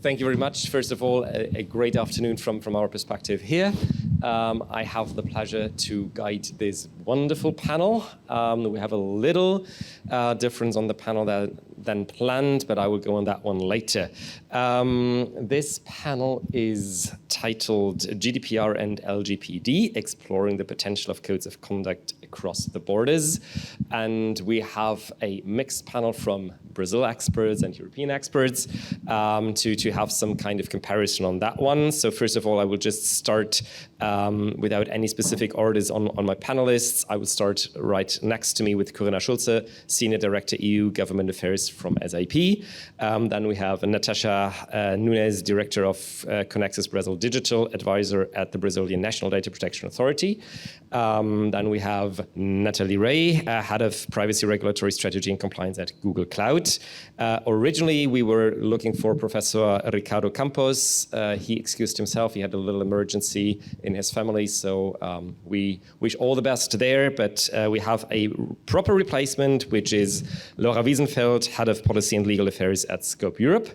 Thank you very much. First of all, a great afternoon from our perspective here. I have the pleasure to guide this wonderful panel. We have a little difference on the panel than planned, but I will go on that one later. This panel is titled GDPR and Lgpd, Exploring the Potential of Codes of Conduct Across the Borders. And we have a mixed panel from Brazil experts and European experts to have some kind of comparison on that one. So first of all, I will just start without any specific orders on my panelists. I will start right next to me with Corinna Schulze, Senior Director EU Government Affairs from SAP. Then we have Natasha Nunes, Director of Conexis Brazil Digital Advisor at the Brazilian National Data Protection Authority. Then we have Nathaly, Head of Privacy Regulatory Strategy and Compliance at Google Cloud. Originally, we were looking for Professor Ricardo Campos. He excused himself. He had a little emergency in his family, so we wish all the best there. But we have a proper replacement, which is Laura Wiesenfeld, Head of Policy and Legal Affairs at Scope Europe.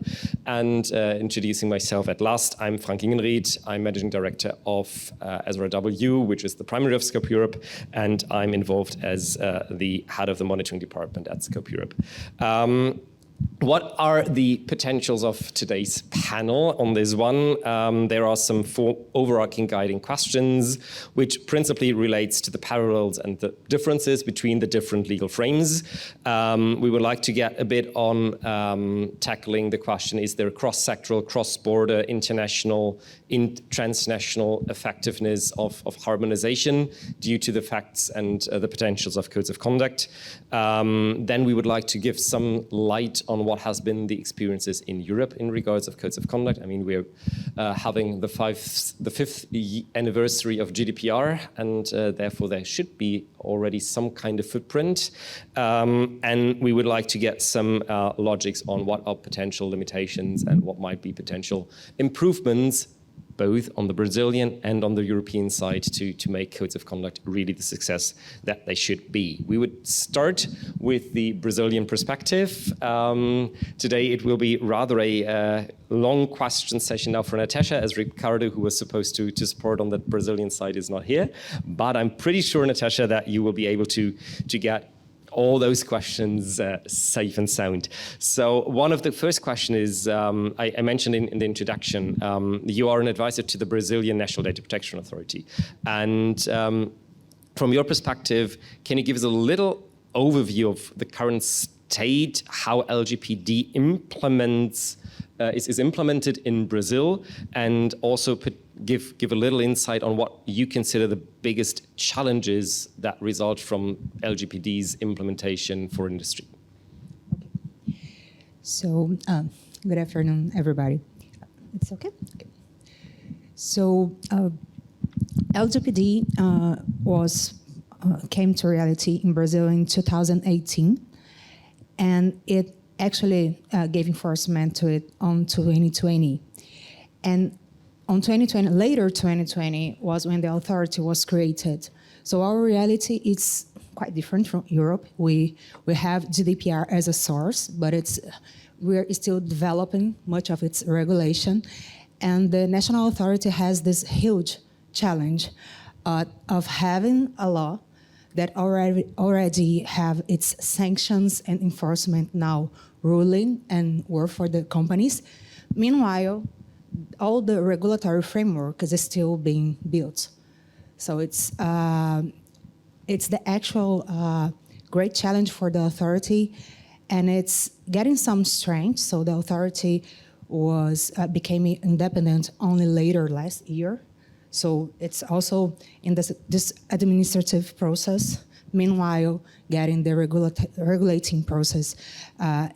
And introducing myself at last, I'm Frank Ingenrieth. I'm Managing Director of Ezra W, which is the primary of Scope Europe, and I'm involved as the Head of the Monitoring Department at Scope Europe. What are the potentials of today's panel on this one? There are some four overarching guiding questions, which principally relates to the parallels and the differences between the different legal frames. We would like to get a bit on tackling the question, is there cross-sectoral, cross-border, international, transnational effectiveness of harmonization due to the facts and the potentials of codes of conduct? Then we would like to give some light on what has been the experiences in Europe in regards of codes of conduct. I mean, we're having the fifth anniversary of GDPR, and therefore there should be already some kind of footprint. And we would like to get some logics on what are potential limitations and what might be potential improvements, both on the Brazilian and on the European side, to make codes of conduct really the success that they should be. We would start with the Brazilian perspective. Today it will be rather a long question session now for Natasha, as Ricardo, who was supposed to support on the Brazilian side, is not here. But I'm pretty sure, Natasha, that you will be able to get all those questions safe and sound. So one of the first question is, I mentioned in the introduction, you are an advisor to the Brazilian National Data Protection Authority. And from your perspective, can you give us a little overview of the current state, how Lgpd is implemented in Brazil, and also give a little insight on what you consider the biggest challenges that result from Lgpd's implementation for industry? Okay. So, good afternoon, everybody. It's okay? Okay. So, Lgpd came to reality in Brazil in 2018, and it actually gave enforcement to it on 2020. And on 2020, later 2020 was when the authority was created. So our reality is quite different from Europe. We have GDPR as a source, but we're still developing much of its regulation. And the national authority has this huge challenge of having a law that already have its sanctions and enforcement now ruling and work for the companies. Meanwhile, all the regulatory framework is still being built. So it's the actual great challenge for the authority, and it's getting some strength. So the authority became independent only later last year. So it's also in this administrative process, meanwhile getting the regulating process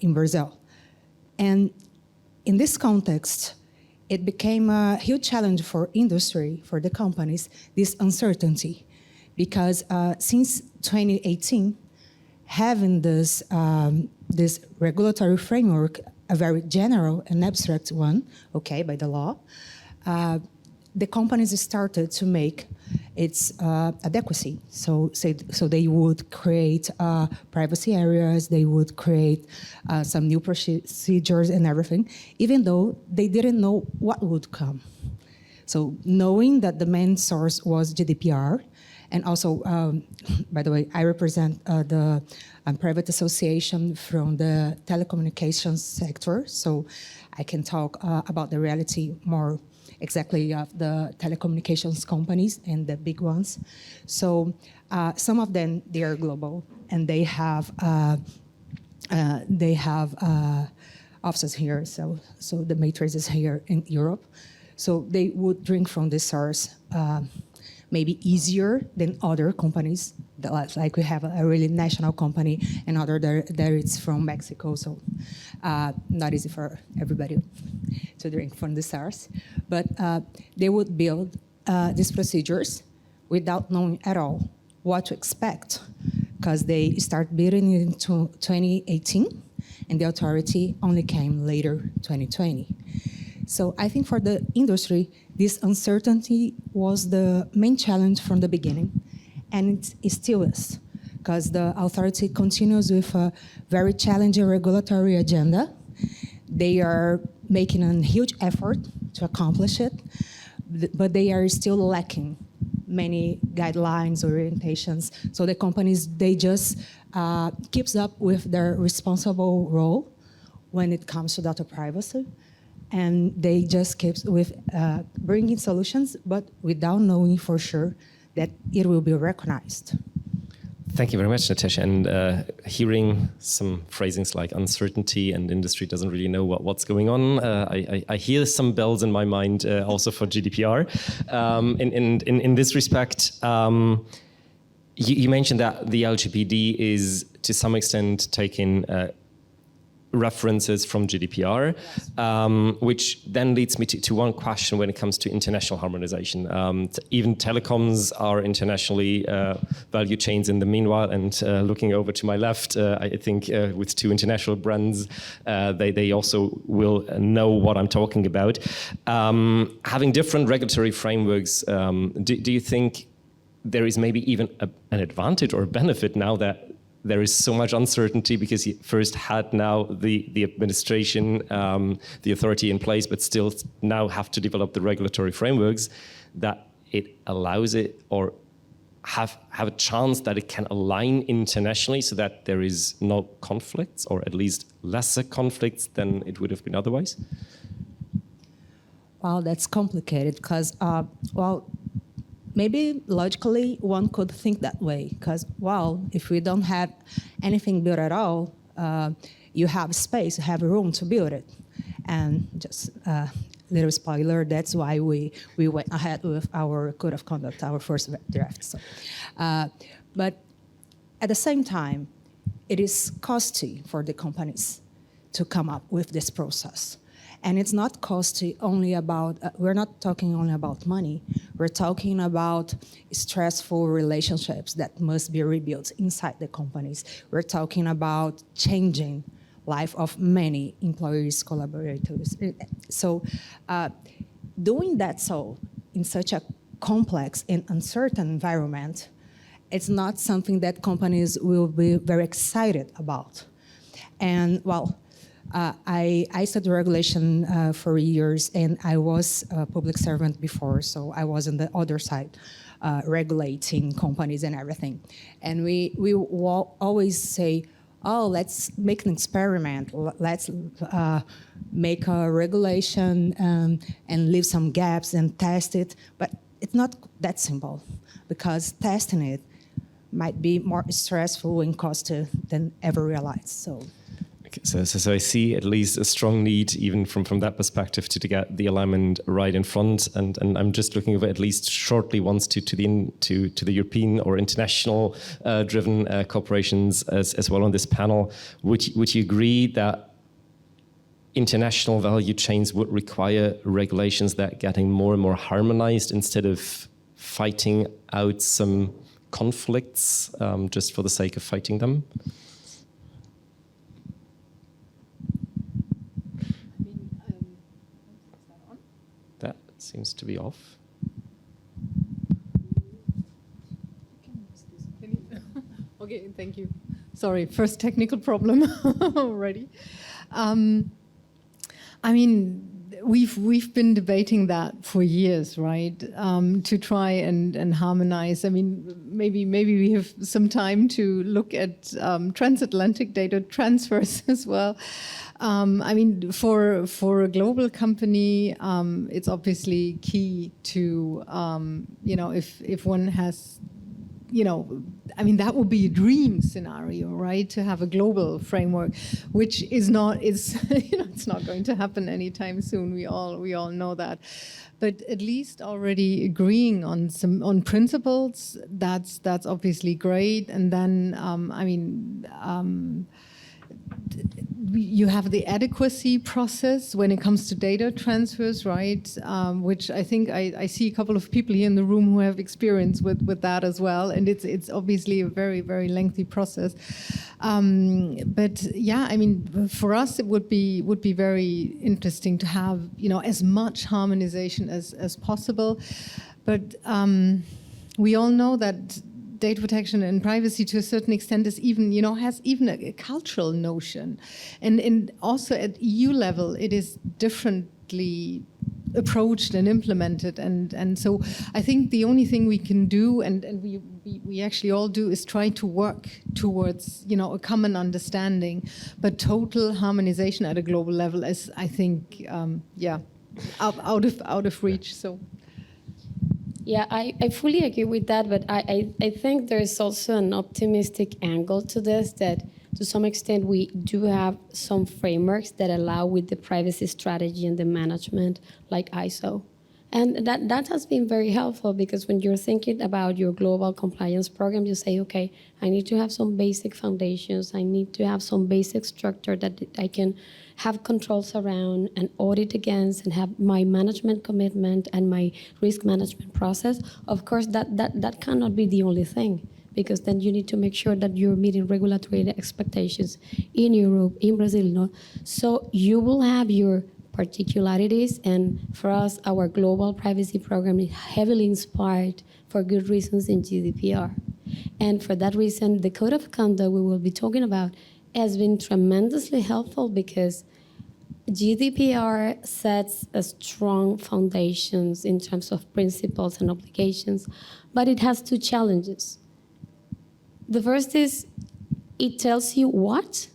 in Brazil. And in this context, it became a huge challenge for industry, for the companies, this uncertainty. Because since 2018, having this regulatory framework, a very general and abstract one, okay, by the law, the companies started to make it's adequacy. So they would create privacy areas, they would create some new procedures and everything, even though they didn't know what would come. So knowing that the main source was GDPR, and also, by the way, I represent the private association from the telecommunications sector, so I can talk about the reality more exactly of the telecommunications companies and the big ones. So some of them, they are global, and they have offices here. So the matrix is here in Europe. So they would drink from the source maybe easier than other companies. Like we have a really national company, and other there it's from Mexico. So not easy for everybody to drink from the source. But they would build these procedures without knowing at all what to expect, because they start building in 2018, and the authority only came later, 2020. So I think for the industry, this uncertainty was the main challenge from the beginning, and it still is, because the authority continues with a very challenging regulatory agenda. They are making a huge effort to accomplish it, but they are still lacking many guidelines, orientations. So the companies, they just keeps up with their responsible role when it comes to data privacy. And they just keep with bringing solutions, but without knowing for sure that it will be recognized. Thank you very much, Natasha. And hearing some phrasings like uncertainty and industry doesn't really know what's going on, I hear some bells in my mind also for GDPR. In this respect, you mentioned that the Lgpd is to some extent taking references from GDPR, which then leads me to one question when it comes to international harmonization. Even telecoms are internationally value chains in the meanwhile, and looking over to my left, I think with two international brands, they also will know what I'm talking about. Having different regulatory frameworks, do you think there is maybe even an advantage or a benefit now that there is so much uncertainty, because you first had now the administration, the authority in place, but still now have to develop the regulatory frameworks, that it allows it, or have a chance that it can align internationally so that there is no conflicts, or at least lesser conflicts than it would have been otherwise? Well, that's complicated because, maybe logically one could think that way, because, well, if we don't have anything built at all, you have space, you have room to build it. And just little spoiler, that's why we went ahead with our code of conduct, our first draft. So, but at the same time, it is costly for the companies to come up with this process. And it's not costly only about, we're not talking only about money, we're talking about stressful relationships that must be rebuilt inside the companies. We're talking about changing life of many employees, collaborators. So doing that so in such a complex and uncertain environment, it's not something that companies will be very excited about. And well, I studied regulation for years, and I was a public servant before, so I was on the other side, regulating companies and everything. And we always say, oh, let's make an experiment. Let's make a regulation and leave some gaps and test it. But it's not that simple, because testing it might be more stressful and costly than ever realized. So That seems to be off. Okay, thank you. Sorry, first technical problem already. I mean, we've been debating that for years, right? To try and harmonize. I mean, maybe we have some time to look at transatlantic data transfers as well. I mean, for a global company, it's obviously key to, you know, if one has, you know, I mean, that would be a dream scenario, right? To have a global framework, which is not, you know, it's not going to happen anytime soon. We all know that. But at least already agreeing on principles, that's obviously great. And then, I mean, you have the adequacy process when it comes to data transfers, right? Which I think I see a couple of people here in the room who have experience with that as well, and it's obviously a very, very lengthy process. But yeah, I mean, for us it would be very interesting to have, you know, as much harmonization as possible. But we all know that data protection and privacy to a certain extent is even, you know, has even a cultural notion. And also at EU level, it is differently approached and implemented. And so I think the only thing we can do, and we actually all do, is try to work towards, you know, a common understanding. But total harmonization at a global level is, I think, yeah, out of reach. So. Yeah, I fully agree with that, but I think there is also an optimistic angle to this, that to some extent we do have some frameworks that allow with the privacy strategy and the management, like ISO. And that has been very helpful, because when you're thinking about your global compliance program, you say, okay, I need to have some basic foundations, I need to have some basic structure that I can have controls around and audit against, and have my management commitment and my risk management process. Of course, that cannot be the only thing, because then you need to make sure that you're meeting regulatory expectations in Europe, in Brazil. No? So you will have your particularities, and for us, our global privacy program is heavily inspired, for good reasons, in GDPR. And for that reason, the code of conduct we will be talking about has been tremendously helpful, because GDPR sets a strong foundations in terms of principles and obligations, but it has two challenges. The first is it tells you what,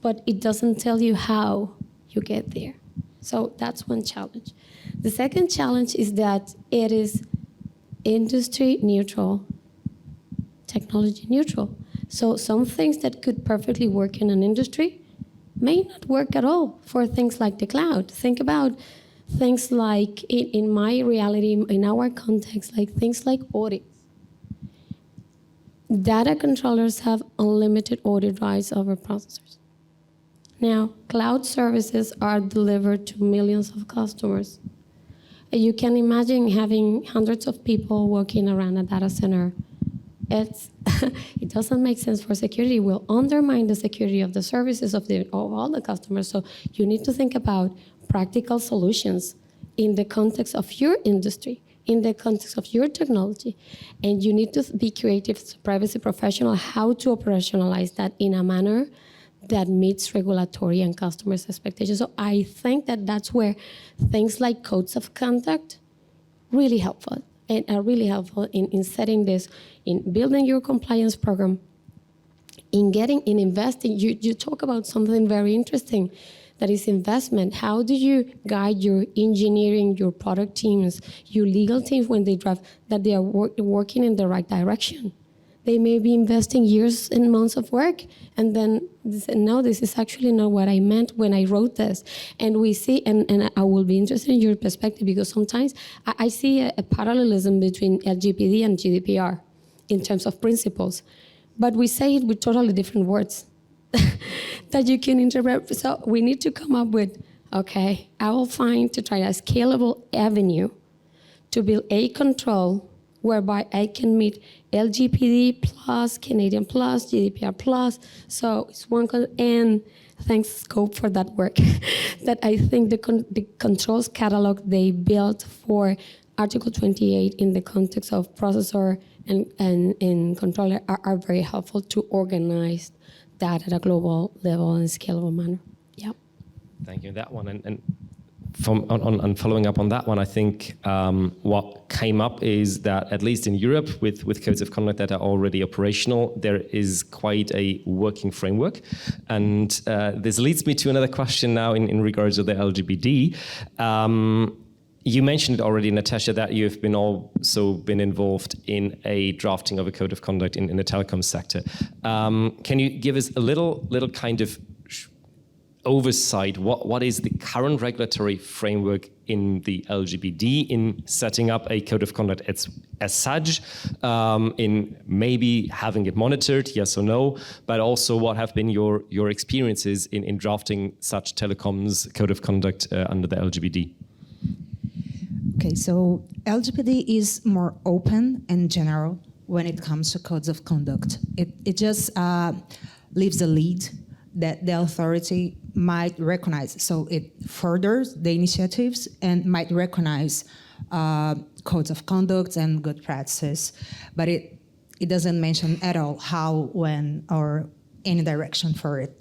but it doesn't tell you how you get there. So that's one challenge. The second challenge is that it is industry neutral, technology neutral. So some things that could perfectly work in an industry may not work at all for things like the cloud. Think about things like, in my reality, in our context, like things like audits. Data controllers have unlimited audit rights over processors. Now, cloud services are delivered to millions of customers. You can imagine having hundreds of people working around a data center. It doesn't make sense for security. It will undermine the security of the services of all the customers. So you need to think about practical solutions in the context of your industry, in the context of your technology. And you need to be creative as a privacy professional, how to operationalize that in a manner that meets regulatory and customers' expectations. So I think that that's where things like codes of conduct really helpful, and are really helpful in setting this, in building your compliance program, in investing. You talk about something very interesting, that is investment. How do you guide your engineering, your product teams, your legal teams when they draft, that they are working in the right direction? They may be investing years and months of work, and then they say, no, this is actually not what I meant when I wrote this. And we see, and I will be interested in your perspective, because sometimes I see a parallelism between Lgpd and GDPR in terms of principles, but we say it with totally different words that you can interpret. So we need to come up with, okay, I will try a scalable avenue to build a control whereby I can meet Lgpd plus, Canadian plus, GDPR plus. So it's one, and thanks Scope for that work. That I think the controls catalog they built for Article 28 in the context of processor and in controller are very helpful to organize that at a global level and scalable manner. Yeah. Thank you. That one. And following up on that one, I think what came up is that at least in Europe, with codes of conduct that are already operational, there is quite a working framework. And this leads me to another question now in regards to the Lgpd. You mentioned it already, Natasha, that you've also been involved in a drafting of a code of conduct in the telecom sector. Can you give us a little kind of oversight? What is the current regulatory framework in the Lgpd in setting up a code of conduct as such, in maybe having it monitored, yes or no, but also what have been your experiences in drafting such telecoms code of conduct under the Lgpd? Okay, so Lgpd is more open and general when it comes to codes of conduct. It just leaves a lead that the authority might recognize. So it furthers the initiatives and might recognize codes of conduct and good practices, but it doesn't mention at all how, when, or any direction for it.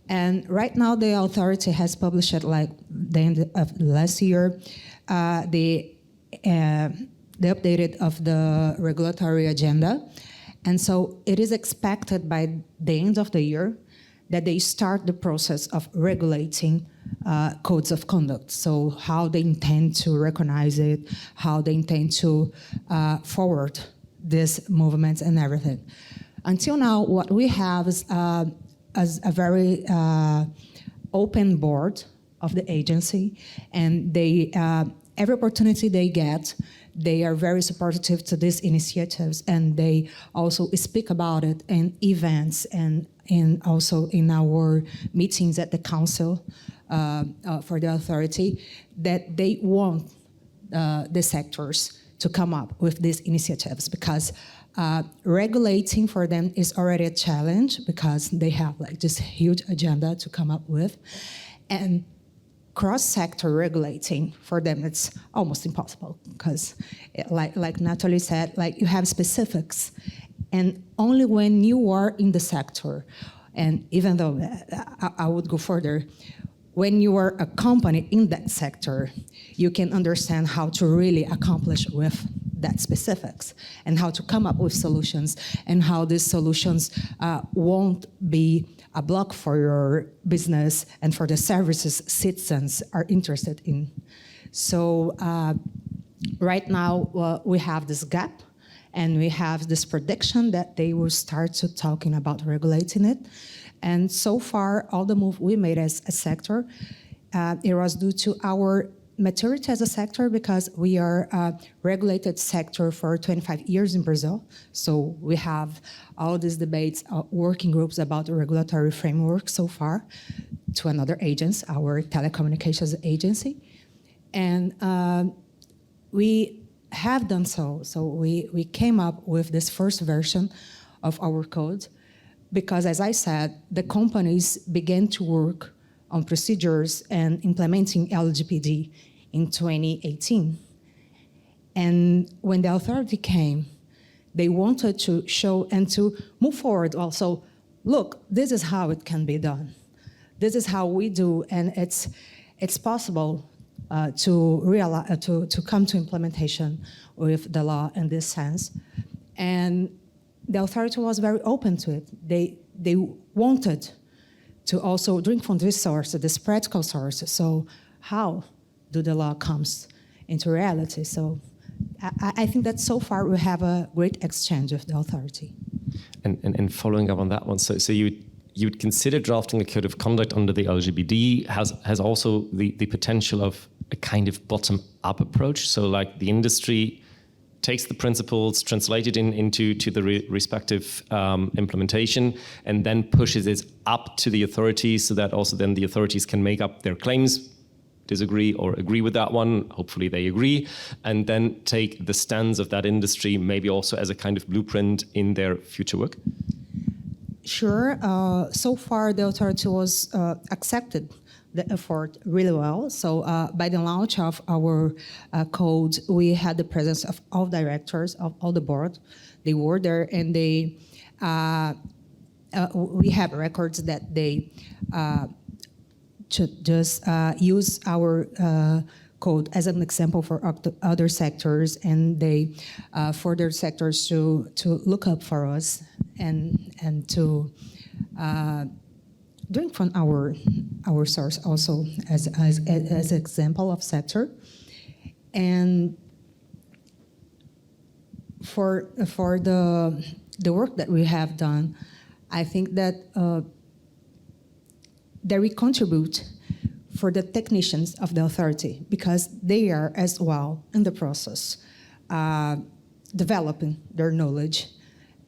And right now the authority has published it like the end of last year, the updated of the regulatory agenda. And so it is expected by the end of the year that they start the process of regulating codes of conduct. So how they intend to recognize it, how they intend to forward these movements and everything. Until now, what we have is a very open board of the agency, and they every opportunity they get, they are very supportive to these initiatives, and they also speak about it in events and also in our meetings at the council for the authority, that they want the sectors to come up with these initiatives, because regulating for them is already a challenge because they have like this huge agenda to come up with, and cross-sector regulating for them, it's almost impossible because, like Nathaly said, like you have specifics, and only when you are in the sector, and even though I would go further, when you are a company in that sector, you can understand how to really accomplish with that specifics and how to come up with solutions, and how these solutions won't be a block for your business and for the services citizens are interested in. So right now we have this gap, and we have this prediction that they will start to talking about regulating it. And so far, all the move we made as a sector, it was due to our maturity as a sector, because we are a regulated sector for 25 years in Brazil. So we have all these debates, working groups about the regulatory framework so far to another agency, our telecommunications agency. And we have done so. So we came up with this first version of our code because, as I said, the companies began to work on procedures and implementing Lgpd in 2018. And when the authority came, they wanted to show and to move forward also, look, this is how it can be done. This is how we do, and it's possible to realize, to come to implementation with the law in this sense. And the authority was very open to it. They wanted to also drink from this source, this practical source. So how do the law comes into reality? So I think that so far we have a great exchange with the authority. And following up on that one, so you'd consider drafting a code of conduct under the Lgpd has also the potential of a kind of bottom-up approach. So like the industry takes the principles, translates it into the respective implementation, and then pushes it up to the authorities, so that also then the authorities can make up their claims, disagree or agree with that one, hopefully they agree, and then take the stance of that industry maybe also as a kind of blueprint in their future work? Sure. So far the authority was accepted the effort really well. So by the launch of our code, we had the presence of all directors of all the board. They were there, and they we have records that they just use our code as an example for other sectors, and they further sectors to look up for us and to drink from our source also as example of sector. And for the work that we have done, I think that we contribute for the technicians of the authority, because they are as well in the process, developing their knowledge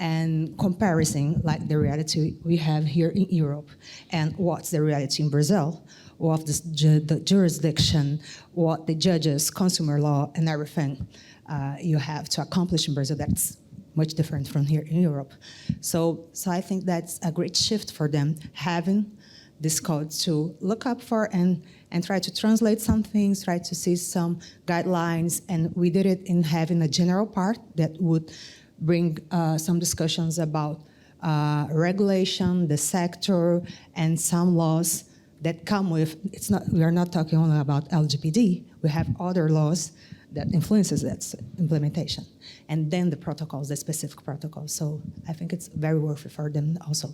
and comparing like the reality we have here in Europe and what's the reality in Brazil, what the jurisdiction, what the judges, consumer law, and everything you have to accomplish in Brazil that's much different from here in Europe. So I think that's a great shift for them, having this code to look up for and try to translate some things, try to see some guidelines. And we did it in having a general part that would bring some discussions about regulation, the sector, and some laws that come with, we are not talking only about Lgpd, we have other laws that influences that implementation. And then the protocols, the specific protocols. So I think it's very worth it for them also.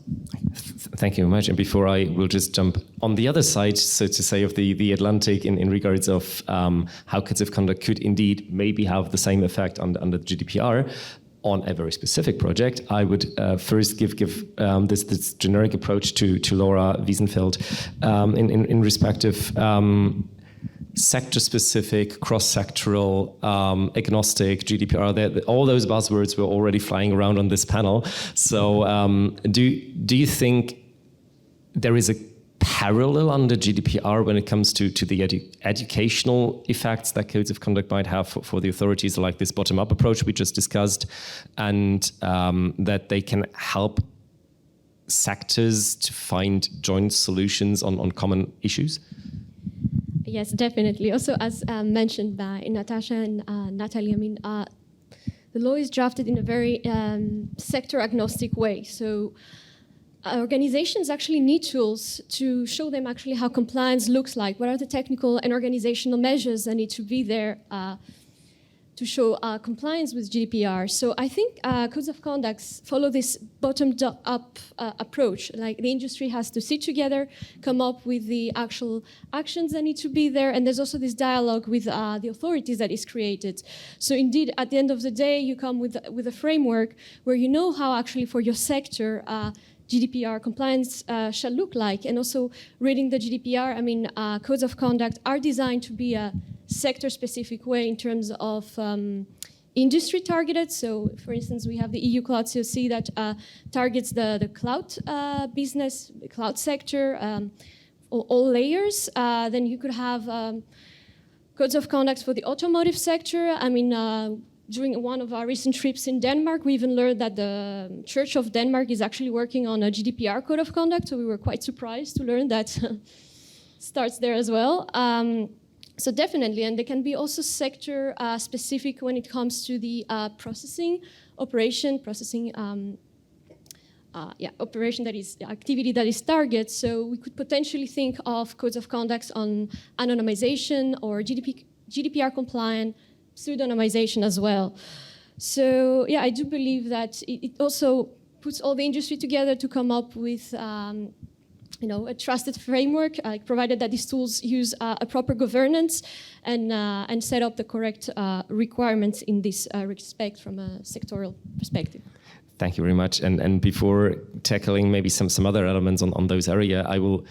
Thank you very much. And before I will just jump on the other side, so to say, of the Atlantic in regards of how codes of conduct could indeed maybe have the same effect under the GDPR on a very specific project, I would first give this generic approach to Laura Wiesenfeld in respect of sector-specific, cross-sectoral, agnostic, GDPR. All those buzzwords were already flying around on this panel. So do you think there is a parallel under GDPR when it comes to the educational effects that codes of conduct might have for the authorities, like this bottom-up approach we just discussed, and that they can help sectors to find joint solutions on common issues? Yes, definitely. Also, as mentioned by Natasha and Nathaly, I mean, the law is drafted in a very sector-agnostic way. So organizations actually need tools to show them actually how compliance looks like. What are the technical and organizational measures that need to be there to show compliance with GDPR? So I think codes of conduct follow this bottom-up approach. Like the industry has to sit together, come up with the actual actions that need to be there, and there's also this dialogue with the authorities that is created. So indeed, at the end of the day, you come with a framework where you know how actually for your sector GDPR compliance shall look like. And also reading the GDPR, I mean, codes of conduct are designed to be a sector-specific way in terms of industry targeted. So, for instance, we have the EU Cloud COC that targets the cloud business, the cloud sector, all layers. Then you could have codes of conduct for the automotive sector. I mean, during one of our recent trips in Denmark, we even learned that the Church of Denmark is actually working on a GDPR code of conduct. So we were quite surprised to learn that starts there as well. So definitely, and they can be also sector specific when it comes to the operation that is activity that is target. So we could potentially think of codes of conduct on anonymization or GDPR compliant pseudonymization as well. So yeah, I do believe that it also puts all the industry together to come up with a trusted framework, provided that these tools use a proper governance and set up the correct requirements in this respect from a sectoral perspective. Thank you very much. And before tackling maybe some other elements on those areas, I will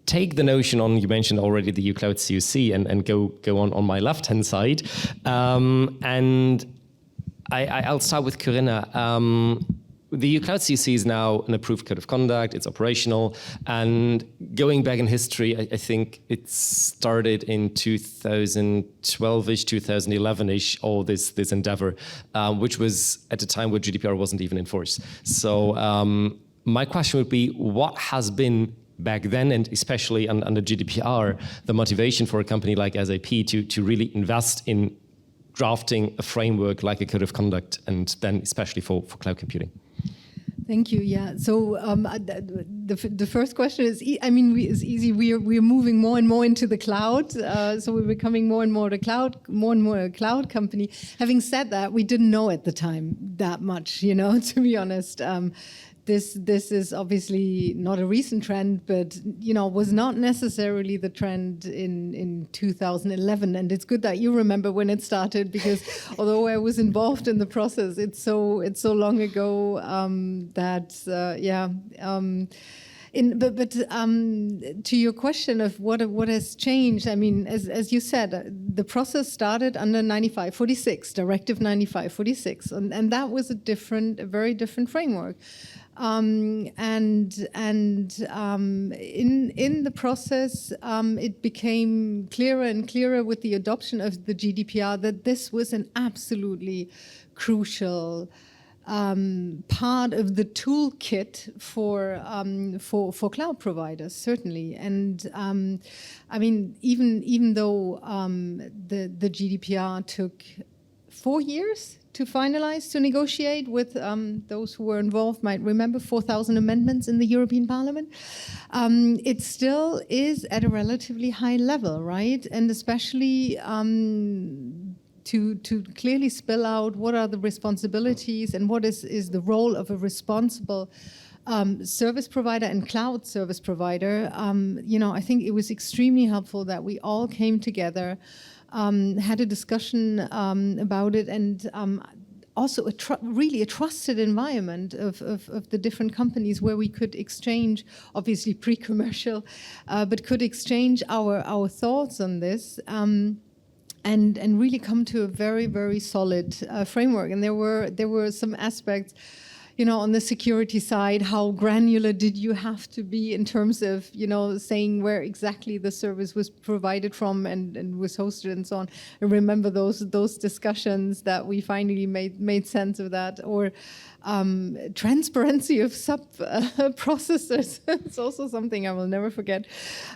take the notion on, you mentioned already the EU Cloud COC, and go on my left-hand side. And I'll start with Corinna. The EU Cloud COC is now an approved code of conduct, it's operational, and going back in history, I think it started in 2012-ish, 2011-ish, all this endeavor, which was at a time where GDPR wasn't even enforced. So my question would be, what has been back then, and especially under GDPR, the motivation for a company like SAP to really invest in drafting a framework like a code of conduct, and then especially for cloud computing? Thank you. Yeah. So the first question is, is easy. We're moving more and more into the cloud. So we're becoming more and more a cloud company. Having said that, we didn't know at the time that much, to be honest. This is obviously not a recent trend, but was not necessarily the trend in 2011. And it's good that you remember when it started, because although I was involved in the process, it's so long ago to your question of what has changed, as you said, the process started under 9546, Directive 9546, and that was a very different framework. In the process, it became clearer and clearer with the adoption of the GDPR that this was an absolutely crucial part of the toolkit for cloud providers, certainly. And even though the GDPR took 4 years to finalize, to negotiate with those who were involved, might remember 4,000 amendments in the European Parliament. It still is at a relatively high level, right? And especially to clearly spell out what are the responsibilities and what is the role of a responsible service provider and cloud service provider. I think it was extremely helpful that we all came together, had a discussion about it, and also really a trusted environment of the different companies where we could exchange, obviously pre-commercial, but could exchange our thoughts on this. And really come to a very, very solid framework. And there were some aspects, on the security side, how granular did you have to be in terms of, saying where exactly the service was provided from and was hosted and so on. I remember those discussions that we finally made sense of that. Or transparency of sub-processors. It's also something I will never forget.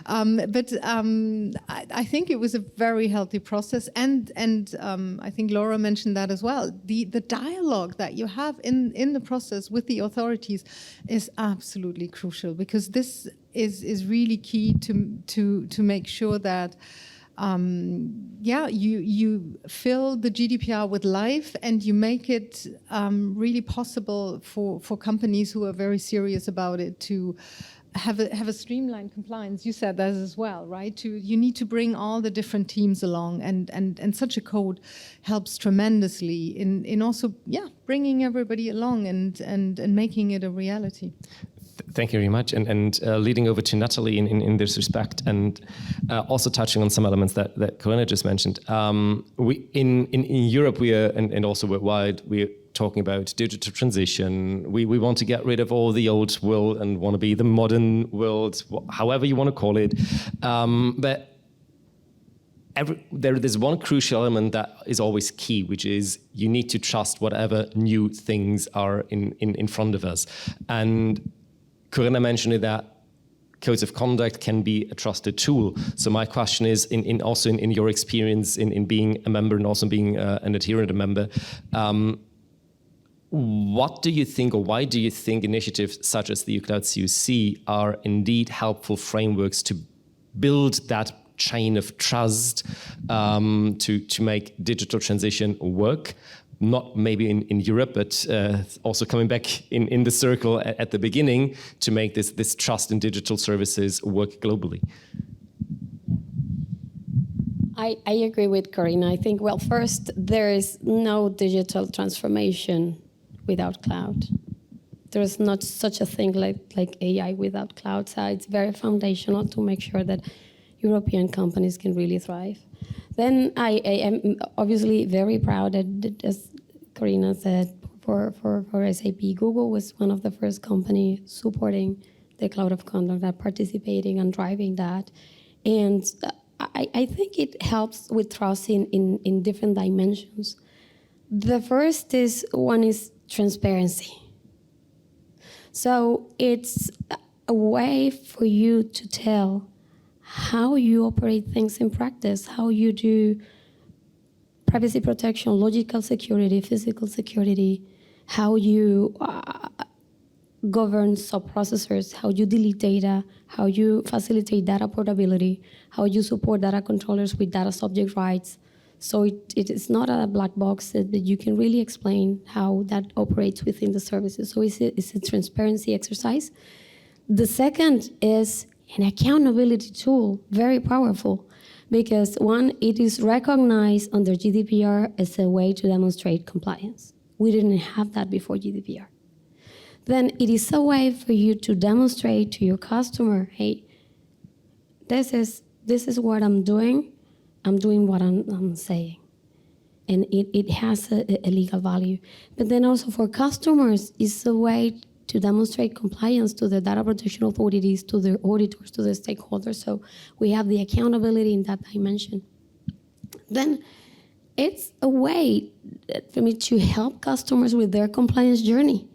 But I think it was a very healthy process. And I think Laura mentioned that as well. The dialogue that you have in the process with the authorities is absolutely crucial, because this is really key to make sure that you fill the GDPR with life, and you make it really possible for companies who are very serious about it to have a streamlined compliance. You said that as well, right? You need to bring all the different teams along, and such a code helps tremendously in also bringing everybody along and making it a reality. Thank you very much. And leading over to Nathaly in this respect, and also touching on some elements that Corinna just mentioned. We in Europe, we are, and also worldwide, we are talking about digital transition. We want to get rid of all the old world and want to be the modern world, however you want to call it. But there's one crucial element that is always key, which is you need to trust whatever new things are in front of us. And Corinna mentioned that codes of conduct can be a trusted tool. So my question is, in your experience in being a member and also being an adherent member, what do you think, or why do you think initiatives such as the Cloud CUC are indeed helpful frameworks to build that chain of trust to make digital transition work? Not maybe in Europe, but also coming back in the circle at the beginning to make this trust in digital services work globally. I agree with Corinna. I think, well, first, there is no digital transformation without cloud. There is not such a thing like AI without cloud. So it's very foundational to make sure that European companies can really thrive. Then I am obviously very proud that, as Corinna said, for SAP, Google was one of the first companies supporting the cloud of conduct, and participating and driving that. And I think it helps with trust in different dimensions. The first one is transparency. So it's a way for you to tell how you operate things in practice, how you do privacy protection, logical security, physical security, how you govern sub-processors, how you delete data, how you facilitate data portability, how you support data controllers with data subject rights. So it is not a black box that you can really explain how that operates within the services. So it's a transparency exercise. The second is an accountability tool, very powerful, because one, it is recognized under GDPR as a way to demonstrate compliance. We didn't have that before GDPR. Then it is a way for you to demonstrate to your customer, hey, this is what I'm doing what I'm saying. And it has a legal value. But then also for customers, it's a way to demonstrate compliance to the data protection authorities, to the auditors, to the stakeholders. So we have the accountability in that dimension. Then it's a way for me to help customers with their compliance journey,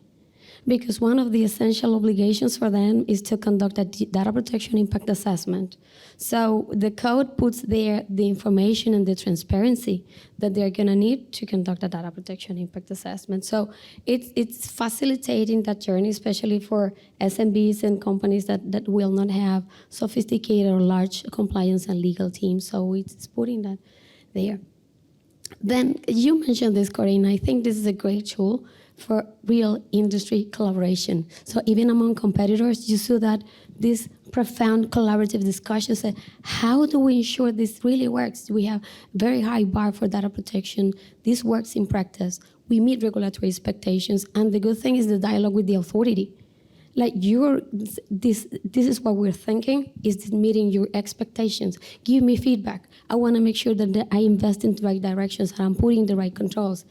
because one of the essential obligations for them is to conduct a data protection impact assessment. So the code puts there the information and the transparency that they're going to need to conduct a data protection impact assessment. So it's facilitating that journey, especially for SMBs and companies that will not have sophisticated or large compliance and legal teams. So it's putting that there. Then you mentioned this, Corinna. I think this is a great tool for real industry collaboration. So even among competitors, you saw that this profound collaborative discussions say, how do we ensure this really works? We have very high bar for data protection. This works in practice. We meet regulatory expectations. And the good thing is the dialogue with the authority. Like this is what we're thinking, is this meeting your expectations? Give me feedback. I want to make sure that I invest in the right directions and I'm putting the right controls.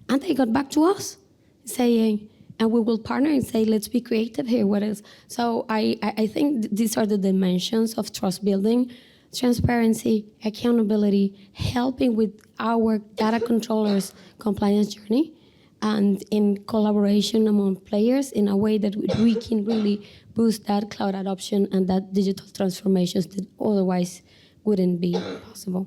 And they got back to us saying, and we will partner and say, let's be creative here. What else? So I think these are the dimensions of trust building: transparency, accountability, helping with our data controllers' compliance journey, and in collaboration among players in a way that we can really boost that cloud adoption and that digital transformations that otherwise wouldn't be possible.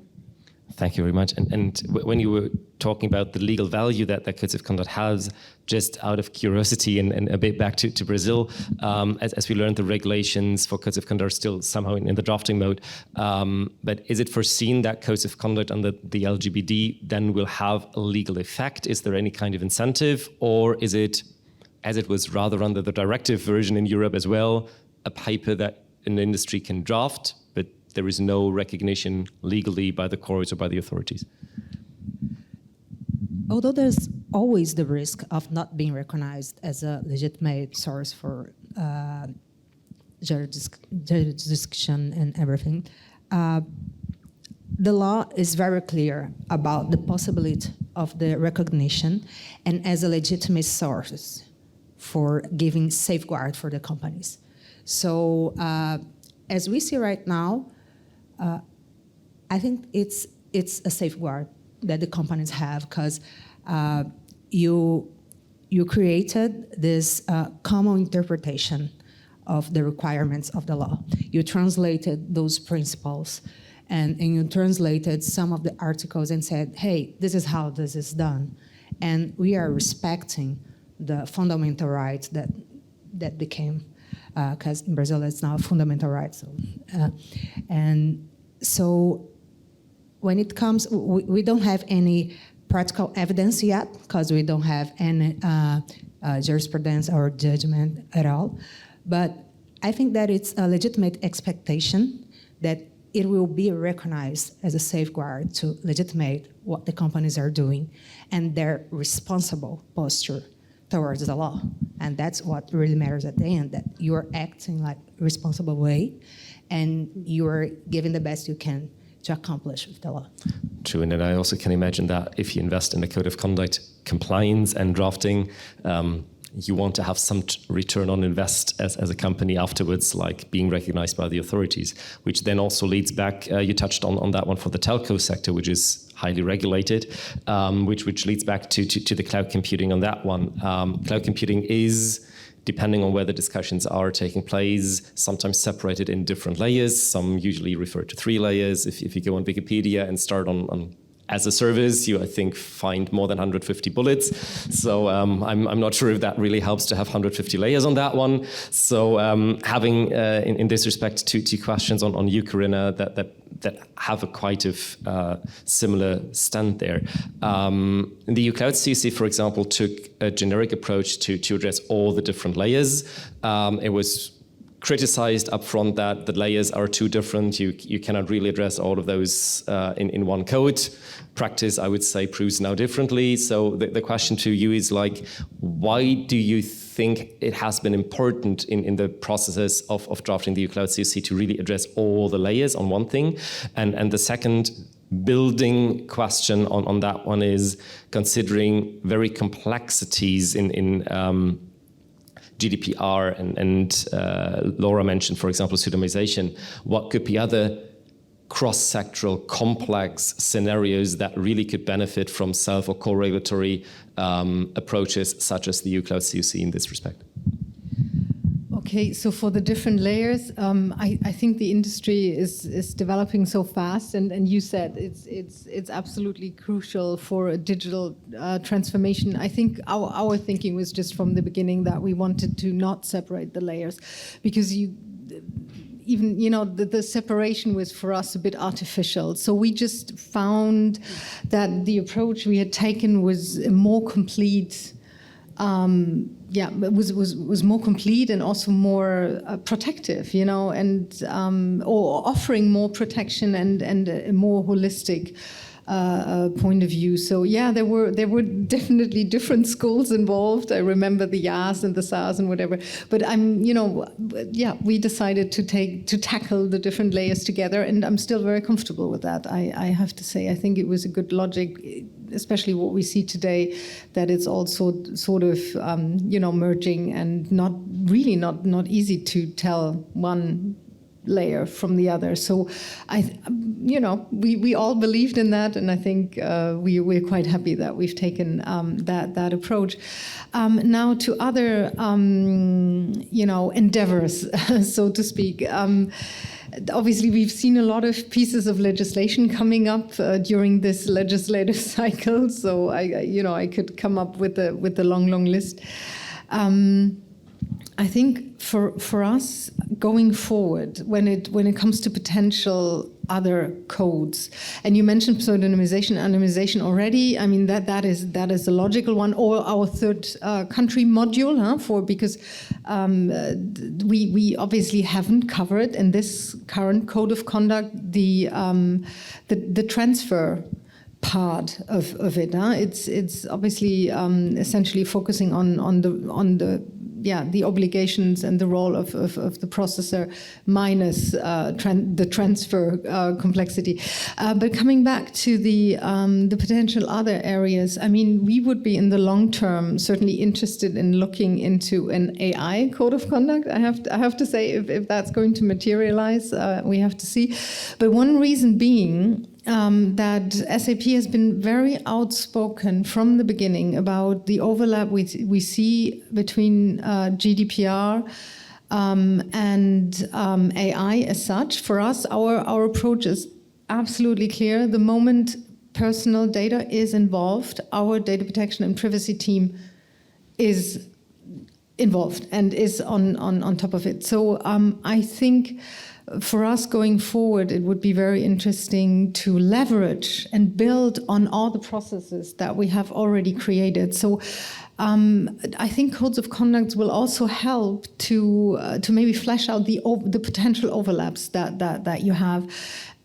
Thank you very much. And when you were talking about the legal value that codes of conduct has, just out of curiosity and a bit back to Brazil, as we learned, the regulations for codes of conduct are still somehow in the drafting mode. But is it foreseen that codes of conduct under the Lgpd then will have a legal effect? Is there any kind of incentive? Or is it, as it was rather under the directive version in Europe as well, a paper that an industry can draft, but there is no recognition legally by the courts or by the authorities? Although there's always the risk of not being recognized as a legitimate source for jurisdiction and everything, the law is very clear about the possibility of the recognition and as a legitimate source for giving safeguard for the companies. So as we see right now, I think it's a safeguard that the companies have, because you created this common interpretation of the requirements of the law. You translated those principles, and you translated some of the articles and said, hey, this is how this is done. And we are respecting the fundamental rights that became, because in Brazil it's now a fundamental right. So when it comes, we don't have any practical evidence yet, because we don't have any jurisprudence or judgment at all. But I think that it's a legitimate expectation that it will be recognized as a safeguard to legitimate what the companies are doing and their responsible posture towards the law. And that's what really matters at the end, that you're acting like a responsible way and you're giving the best you can to accomplish with the law. True, and then I also can imagine that if you invest in a code of conduct compliance and drafting, you want to have some return on invest as a company afterwards, like being recognized by the authorities, which then also leads back, you touched on that one for the telco sector, which is highly regulated, which leads back to the cloud computing on that one. Cloud computing is depending on where the discussions are taking place, sometimes separated in different layers. Some usually refer to 3 layers. If you go on Wikipedia and start on as a service, you, I think, find more than 150 bullets. So I'm not sure if that really helps to have 150 layers on that one. So having, in this respect, two questions on you, Corinna, that have a quite of similar stand there. The EU Cloud CC, for example, took a generic approach to address all the different layers. It was criticized upfront that the layers are too different. You cannot really address all of those in one code. Practice, I would say, proves now differently. So the question to you is like, why do you think it has been important in the processes of drafting the EU Cloud CC to really address all the layers on one thing? And the second building question on that one is, considering very complexities in Gdpr and Laura mentioned, for example, pseudonymization, what could be other cross-sectoral complex scenarios that really could benefit from self or co-regulatory approaches such as the EU Cloud CC in this respect? Okay, so for the different layers, I think the industry is developing so fast, and you said it's absolutely crucial for a digital transformation. I think our thinking was just from the beginning that we wanted to not separate the layers, because the separation was for us a bit artificial. So we just found that the approach we had taken was a more complete. Was more complete and also more protective, and or offering more protection and a more holistic point of view. So there were definitely different schools involved. I remember the YAS and the SARS and whatever. But we decided to tackle the different layers together, and I'm still very comfortable with that. I have to say, I think it was a good logic, especially what we see today, that it's also sort of merging and not easy to tell one layer from the other. So we all believed in that, and I think we're quite happy that we've taken that approach. Now to other endeavors, so to speak. Obviously, we've seen a lot of pieces of legislation coming up during this legislative cycle. So I could come up with a long list. I think for us going forward, when it comes to potential other codes, and you mentioned pseudonymization, anonymization already. I mean that is a logical one, or our third country module, because we obviously haven't covered in this current code of conduct the transfer part of it. It's obviously essentially focusing on the obligations and the role of the processor minus the transfer complexity. But coming back to the potential other areas, I mean, we would be in the long term certainly interested in looking into an AI code of conduct. I have to say, if that's going to materialize, we have to see. But one reason being that SAP has been very outspoken from the beginning about the overlap we see between GDPR and AI as such. For us, our approach is absolutely clear. The moment personal data is involved, our data protection and privacy team is involved and is on top of it. So I think for us going forward, it would be very interesting to leverage and build on all the processes that we have already created. So I think codes of conduct will also help to maybe flesh out the potential overlaps that you have.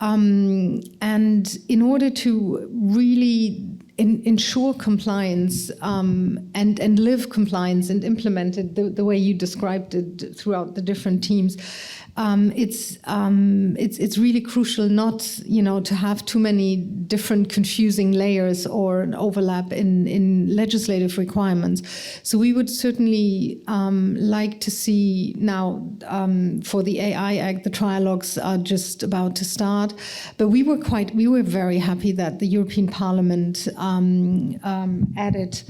And in order to really ensure compliance and live compliance and implement it the way you described it throughout the different teams, it's really crucial not to have too many different confusing layers or an overlap in legislative requirements. So we would certainly like to see now for the AI Act, the trialogues are just about to start, but we were very happy that the European Parliament added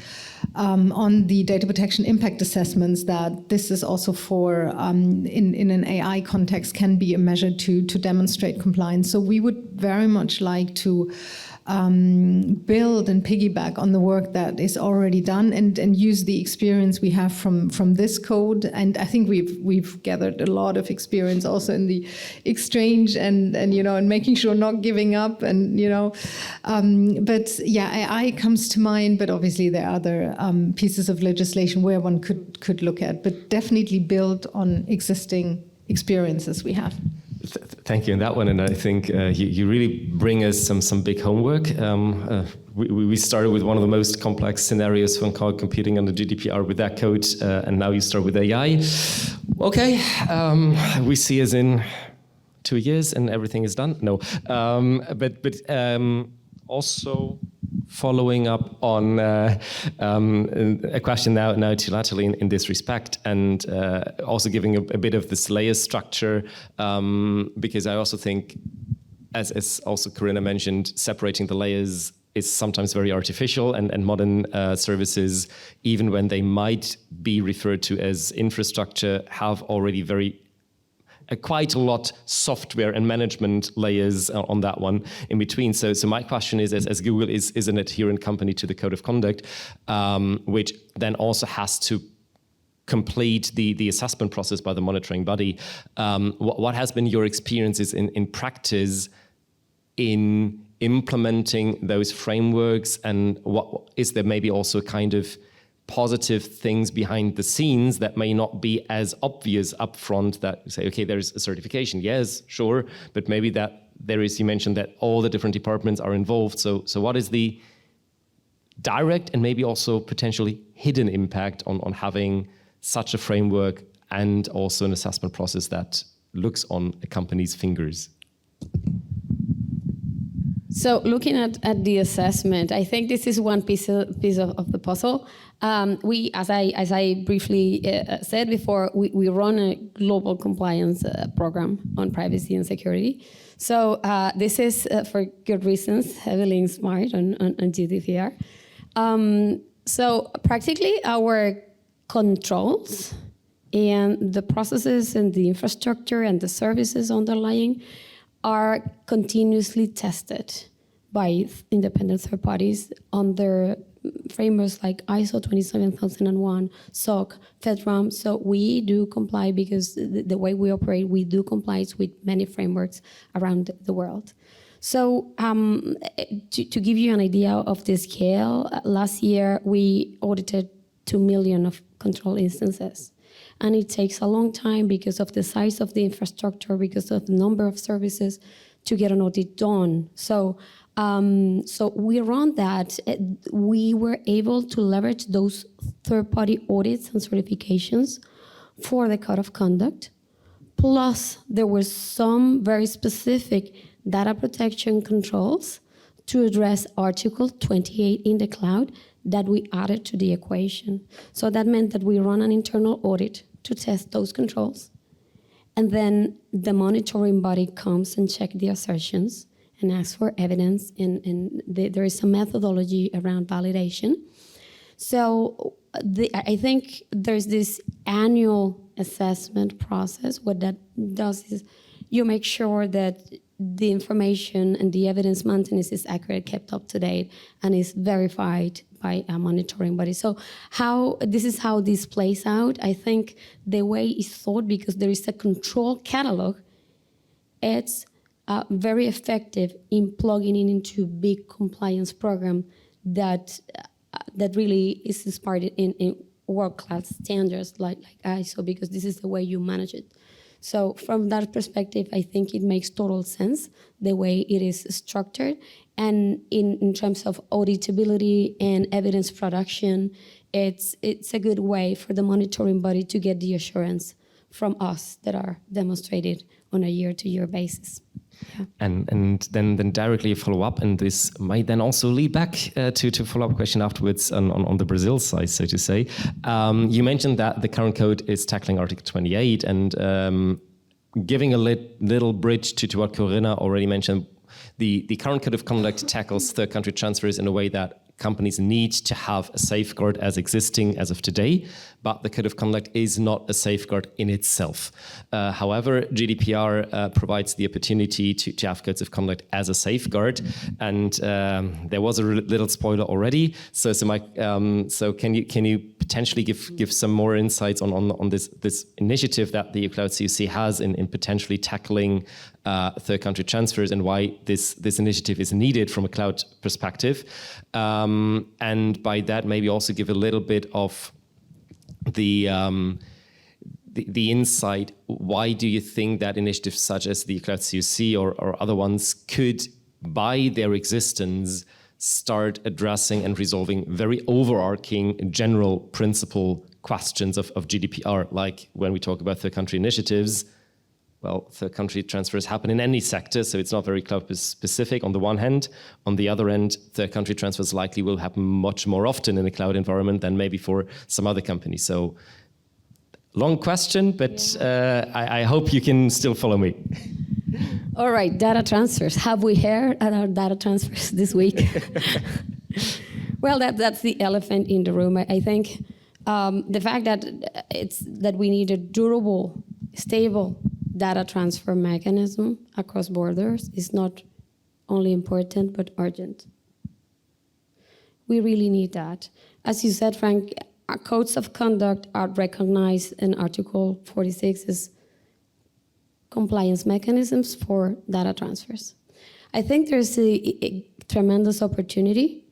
on the data protection impact assessments, that this is also for, in an AI context, can be a measure to demonstrate compliance. So we would very much like to build and piggyback on the work that is already done and use the experience we have from this code. And I think we've gathered a lot of experience also in the exchange and making sure not giving up but yeah, AI comes to mind, but obviously there are other pieces of legislation where one could look at, but definitely build on existing experiences we have. Thank you on that one, and I think you really bring us some big homework. We started with one of the most complex scenarios from cloud computing under Gdpr with that code, and now you start with AI. Okay, we see us in 2 years and everything is done. No, but also following up on a question now to Nathaly in this respect, and also giving a bit of this layer structure, because I also think, as also Corinna mentioned, separating the layers is sometimes very artificial, and modern services, even when they might be referred to as infrastructure, have already quite a lot software and management layers on that one in between. So my question is, as Google is an adherent company to the code of conduct, which then also has to complete the assessment process by the monitoring body, what has been your experiences in practice in implementing those frameworks, and what is there maybe also kind of positive things behind the scenes that may not be as obvious upfront, that you say, okay, there's a certification, yes, sure, but maybe that there is, you mentioned that all the different departments are involved. So what is the direct and maybe also potentially hidden impact on having such a framework and also an assessment process that looks on a company's fingers? So looking at the assessment, I think this is one piece of the puzzle. We, as I briefly said before, we run a global compliance program on privacy and security. So this is, for good reasons, heavily inspired on Gdpr. So practically our controls and the processes and the infrastructure and the services underlying are continuously tested by independent third parties under frameworks like ISO 27001, SOC, FedRAMP. So we do comply because the way we operate, we do comply with many frameworks around the world. So to give you an idea of the scale, last year we audited 2 million of control instances. And it takes a long time because of the size of the infrastructure, because of the number of services to get an audit done. So we run that. We were able to leverage those third-party audits and certifications for the code of conduct. Plus, there were some very specific data protection controls to address Article 28 in the cloud that we added to the equation. So that meant that we run an internal audit to test those controls. And then the monitoring body comes and checks the assertions and asks for evidence, and there is a methodology around validation. So I think there's this annual assessment process. What that does is you make sure that the information and the evidence maintenance is accurate, kept up to date, and is verified by a monitoring body. So this is how this plays out. I think the way it's thought, because there is a control catalog, it's very effective in plugging it into a big compliance program that really is inspired in world-class standards like ISO, because this is the way you manage it. So from that perspective, I think it makes total sense the way it is structured. And in terms of auditability and evidence production, it's a good way for the monitoring body to get the assurance from us that are demonstrated on a year-to-year basis. Yeah. And then directly follow up, and this might then also lead back to follow-up question afterwards on the Brazil side, so to say. You mentioned that the current code is tackling Article 28, and giving a little bridge to what Corinna already mentioned. The current code of conduct tackles third country transfers in a way that companies need to have a safeguard as existing as of today, but the code of conduct is not a safeguard in itself. However, GDPR provides the opportunity to have codes of conduct as a safeguard, and there was a little spoiler already. So can you potentially give some more insights on this initiative that the Cloud CUC has in potentially tackling third country transfers, and why this initiative is needed from a cloud perspective, and by that maybe also give a little bit of the insight. Why do you think that initiatives such as the Cloud CUC or other ones could, by their existence, start addressing and resolving very overarching general principle questions of GDPR, like when we talk about third country initiatives? Well, third country transfers happen in any sector, so it's not very cloud specific on the one hand. On the other end, third country transfers likely will happen much more often in a cloud environment than maybe for some other companies. So, long question, but I hope you can still follow me. All right, data transfers. Have we heard about data transfers this week? Well, that's the elephant in the room. I think the fact that we need a durable, stable data transfer mechanism across borders is not only important, but urgent. We really need that. As you said, Frank, our codes of conduct are recognized in Article 46 as compliance mechanisms for data transfers. I think there's a tremendous opportunity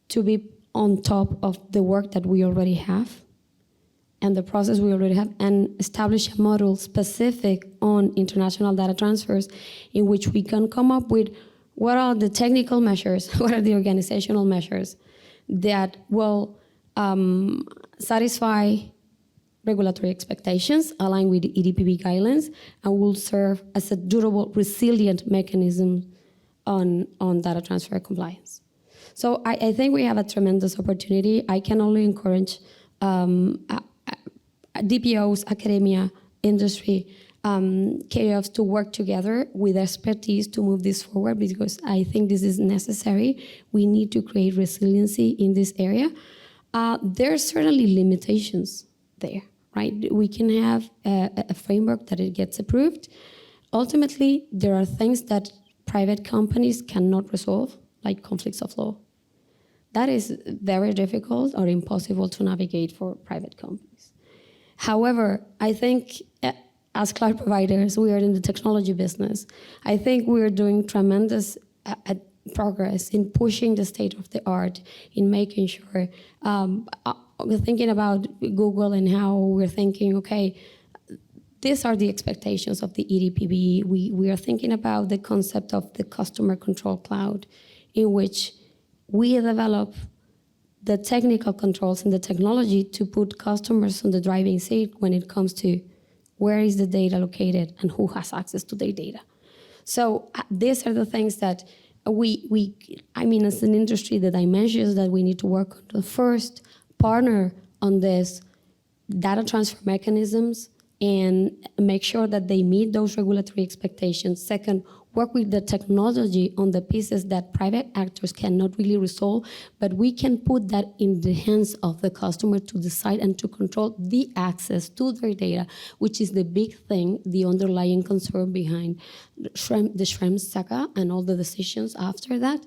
to be on top of the work that we already have and the process we already have, and establish a model specific on international data transfers in which we can come up with what are the technical measures, what are the organizational measures that will satisfy regulatory expectations, align with the EDPB guidelines, and will serve as a durable, resilient mechanism on data transfer compliance. So I think we have a tremendous opportunity. I can only encourage DPOs, academia, industry, KOFs to work together with expertise to move this forward, because I think this is necessary. We need to create resiliency in this area. There are certainly limitations there, right? We can have a framework that it gets approved. Ultimately, there are things that private companies cannot resolve, like conflicts of law. That is very difficult or impossible to navigate for private companies. However, I think as cloud providers, we are in the technology business. I think we are doing tremendous progress in pushing the state of the art, in making sure we're thinking about Google and how we're thinking, okay, these are the expectations of the EDPB. We are thinking about the concept of the customer control cloud, in which we develop the technical controls and the technology to put customers on the driving seat when it comes to where is the data located and who has access to their data. So these are the things that I mean, as an industry, the dimensions that we need to work on. The first, partner on this data transfer mechanisms and make sure that they meet those regulatory expectations. Second, work with the technology on the pieces that private actors cannot really resolve, but we can put that in the hands of the customer to decide and to control the access to their data, which is the big thing, the underlying concern behind the Schrems saga and all the decisions after that.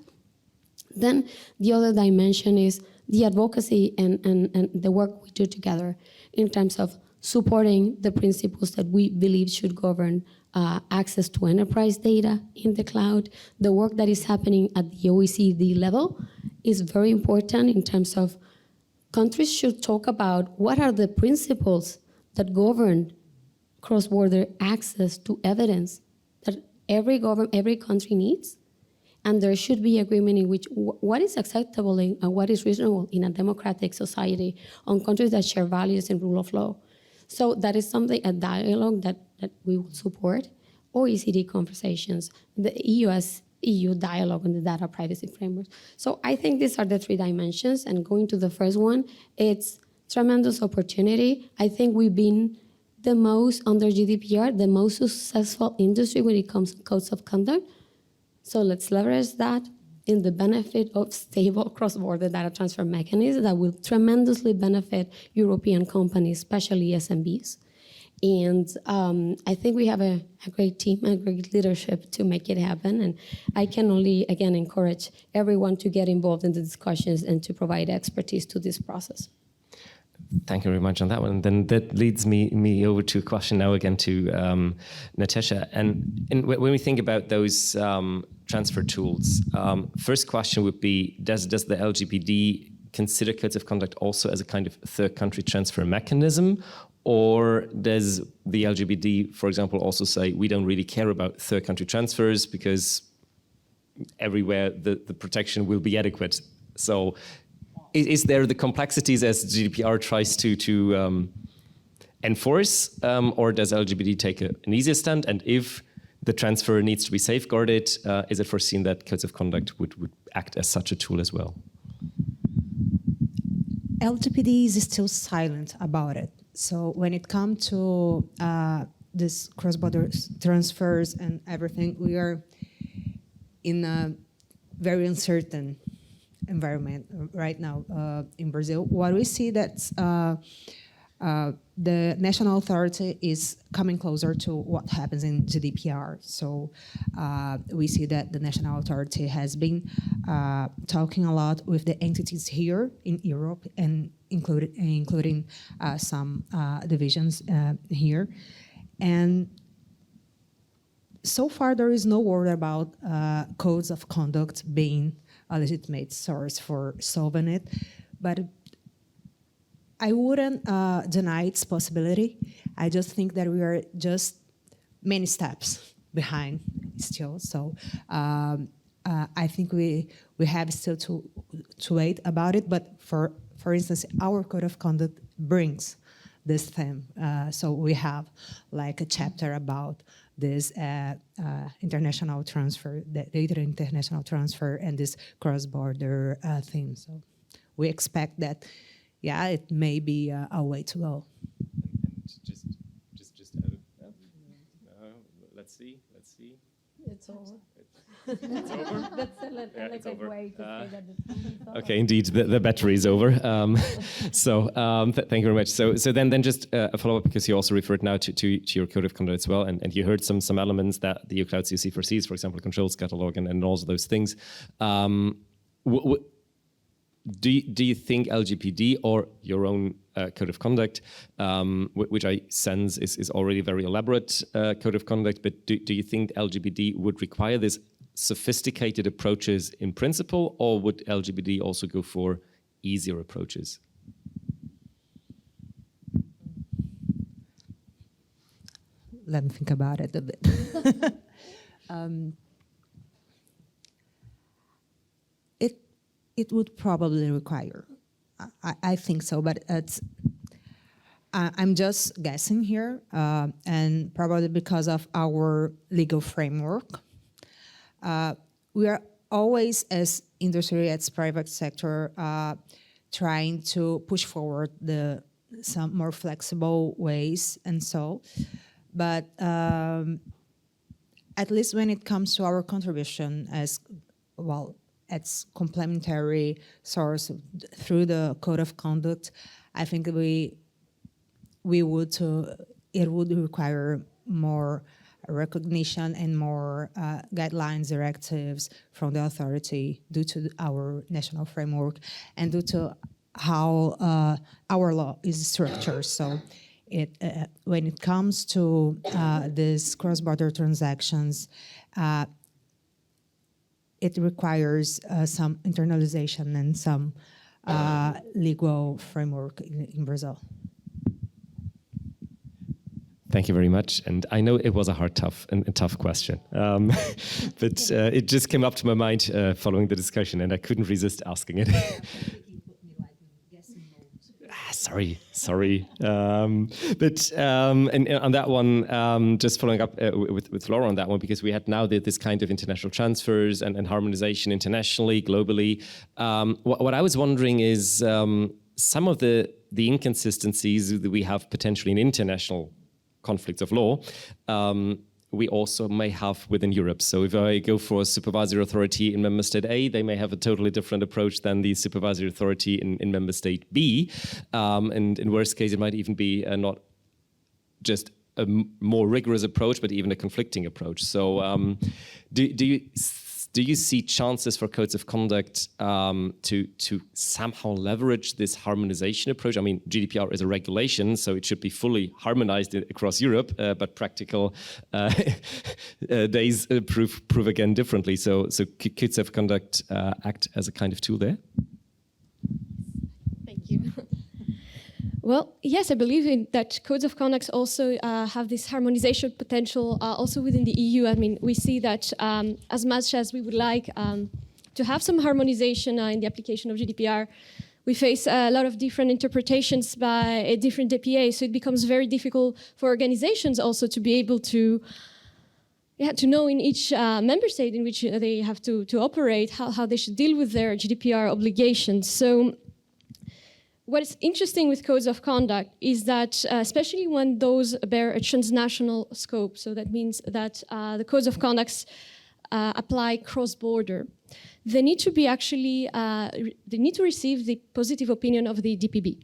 Then the other dimension is the advocacy and the work we do together in terms of supporting the principles that we believe should govern access to enterprise data in the cloud. The work that is happening at the OECD level is very important in terms of countries should talk about what are the principles that govern cross-border access to evidence that every country needs. And there should be agreement in which what is acceptable and what is reasonable in a democratic society on countries that share values and rule of law. So that is something, a dialogue that we will support. OECD conversations, the EU dialogue on the data privacy framework. So I think these are the three dimensions. And going to the first one, it's tremendous opportunity. I think we've been the most, under GDPR, the most successful industry when it comes to codes of conduct. So let's leverage that, in the benefit of stable cross-border data transfer mechanisms that will tremendously benefit European companies, especially SMBs. And I think we have a great team and great leadership to make it happen. And I can only, again, encourage everyone to get involved in the discussions and to provide expertise to this process. Thank you very much on that one. Then that leads me over to a question now again to Natasha. And when we think about those transfer tools, first question would be, does the Lgpd consider codes of conduct also as a kind of third country transfer mechanism? Or does the Lgpd, for example, also say, we don't really care about third country transfers because everywhere the protection will be adequate? So is there the complexities as GDPR tries to enforce, or does Lgpd take an easier stand? And if the transfer needs to be safeguarded, is it foreseen that codes of conduct would act as such a tool as well? Lgpd is still silent about it. So when it comes to this cross-border transfers and everything, we are in a very uncertain environment right now in Brazil. What we see that the national authority is coming closer to what happens in Gdpr. So we see that the national authority has been talking a lot with the entities here in Europe and including some divisions here. And so far there is no word about codes of conduct being a legitimate source for solving it, but I wouldn't deny its possibility. I just think that we are just many steps behind still. So I think we have still to wait about it. But for instance, our code of conduct brings this theme. So we have like a chapter about this international transfer, the data international transfer, and this cross-border theme. So we expect that. Yeah, it may be a way to go. Just let's see. It's over. It's over. That's a way to say that the time is over. Okay, indeed, the battery is over. Thank you very much. So then just a follow-up, because you also referred now to your code of conduct as well, and you heard some elements that the EU Cloud CC foresees, for example, controls catalog and all of those things. Do you think Lgpd or your own code of conduct, which I sense is already a very elaborate code of conduct, but do you think Lgpd would require this sophisticated approaches in principle, or would Lgpd also go for easier approaches? Let me think about it a bit. It would probably require. I think so, but I'm just guessing here, and probably because of our legal framework. We are always, as industry, as private sector, trying to push forward some more flexible ways and so. But at least when it comes to our contribution as well, as complementary source through the code of conduct, I think it would require more recognition and more guidelines, directives from the authority due to our national framework and due to how our law is structured. So when it comes to these cross-border transactions, it requires some internalization and some legal framework in Brazil. Thank you very much. And I know it was a tough question, but it just came up to my mind following the discussion, and I couldn't resist asking it. Sorry. But on that one, just following up with Laura on that one, because we had now this kind of international transfers and harmonization internationally, globally. What I was wondering is some of the inconsistencies that we have potentially in international conflicts of law we also may have within Europe. So if I go for a supervisory authority in member state A, they may have a totally different approach than the supervisory authority in member state B. And in worst case, it might even be not just a more rigorous approach, but even a conflicting approach. So do you see chances for codes of conduct to somehow leverage this harmonization approach? I mean, GDPR is a regulation, so it should be fully harmonized across Europe, but practical days prove again differently. So codes of conduct act as a kind of tool there? Thank you. Well, yes, I believe that codes of conduct also have this harmonization potential also within the EU. I mean, we see that as much as we would like to have some harmonization in the application of GDPR, we face a lot of different interpretations by different DPA, so it becomes very difficult for organizations also to be able to know in each member state in which they have to operate how they should deal with their GDPR obligations. So what is interesting with codes of conduct is that, especially when those bear a transnational scope, so that means that the codes of conduct apply cross-border, they need to be actually, they need to receive the positive opinion of the DPB.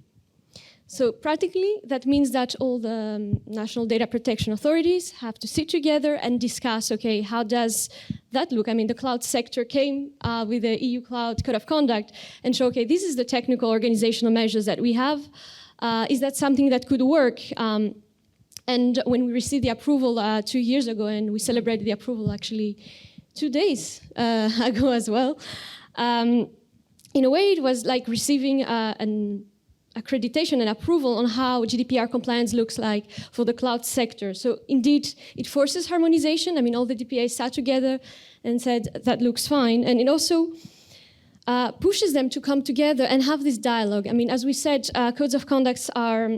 So practically, that means that all the national data protection authorities have to sit together and discuss, okay, how does that look? I mean, the cloud sector came with the EU Cloud Code of Conduct and show, okay, this is the technical organizational measures that we have. Is that something that could work? And when we received the approval 2 years ago, and we celebrated the approval actually 2 days ago as well, in a way it was like receiving an accreditation and approval on how GDPR compliance looks like for the cloud sector. So indeed, it forces harmonization. I mean, all the DPAs sat together and said, that looks fine. And it also pushes them to come together and have this dialogue. I mean, as we said, codes of conduct are,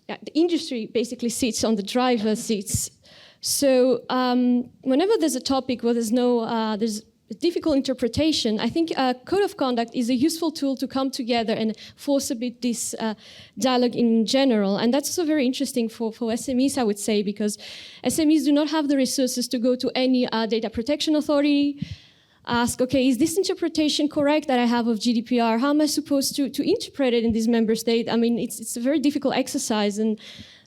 the industry basically sits on the driver's seats. So whenever there's a topic where there's a difficult interpretation, I think a code of conduct is a useful tool to come together and force a bit this dialogue in general. And that's also very interesting for SMEs, I would say, because SMEs do not have the resources to go to any data protection authority, ask, okay, is this interpretation correct that I have of GDPR? How am I supposed to interpret it in this member state? I mean, it's a very difficult exercise, and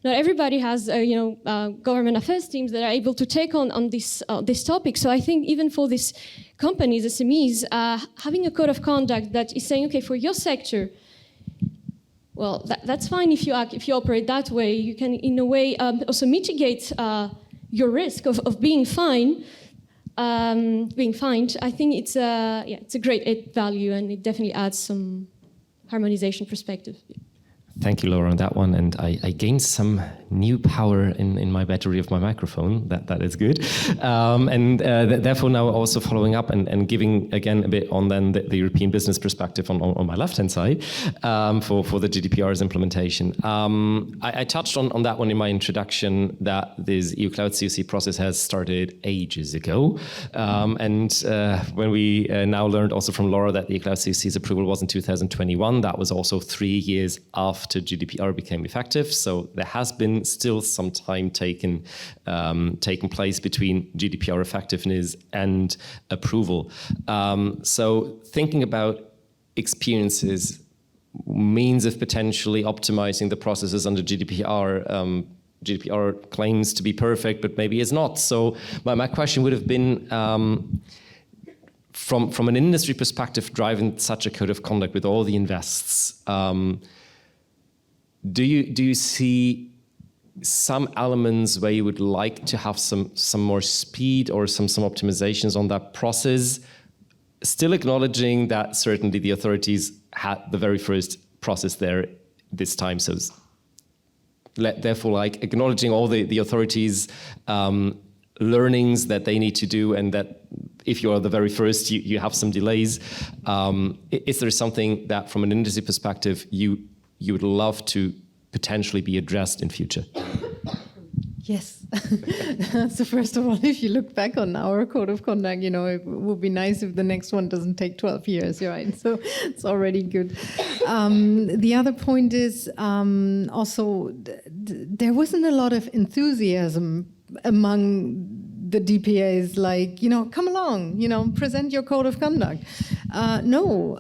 not everybody has, government affairs teams that are able to take on this topic. So I think even for these companies, SMEs, having a code of conduct that is saying, okay, for your sector, well, that's fine if you operate that way. You can, in a way, also mitigate your risk of being fined. I think it's a great add value, and it definitely adds some harmonization perspective. Thank you, Laura, on that one. And I gained some new power in my battery of my microphone. That is good. Therefore, now also following up and giving, again, a bit on then the European business perspective on my left-hand side for the GDPR's implementation. I touched on that one in my introduction, that this EU Cloud COC process has started ages ago. When we now learned also from Laura that the EU Cloud COC's approval was in 2021, that was also 3 years after GDPR became effective. So there has been still some time taken place between GDPR effectiveness and approval. So thinking about experiences, means of potentially optimizing the processes under GDPR. GDPR claims to be perfect, but maybe it's not. So my question would have been, from an industry perspective, driving such a code of conduct with all the invests, do you see some elements where you would like to have some more speed or some optimizations on that process, still acknowledging that certainly the authorities had the very first process there this time, so therefore like acknowledging all the authorities' learnings that they need to do, and that if you are the very first, you have some delays. Is there something that from an industry perspective you would love to potentially be addressed in future? Yes. So first of all, if you look back on our code of conduct, it would be nice if the next one doesn't take 12 years, right? So it's already good. The other point is also there wasn't a lot of enthusiasm among the DPAs, like, come along, present your code of conduct. No,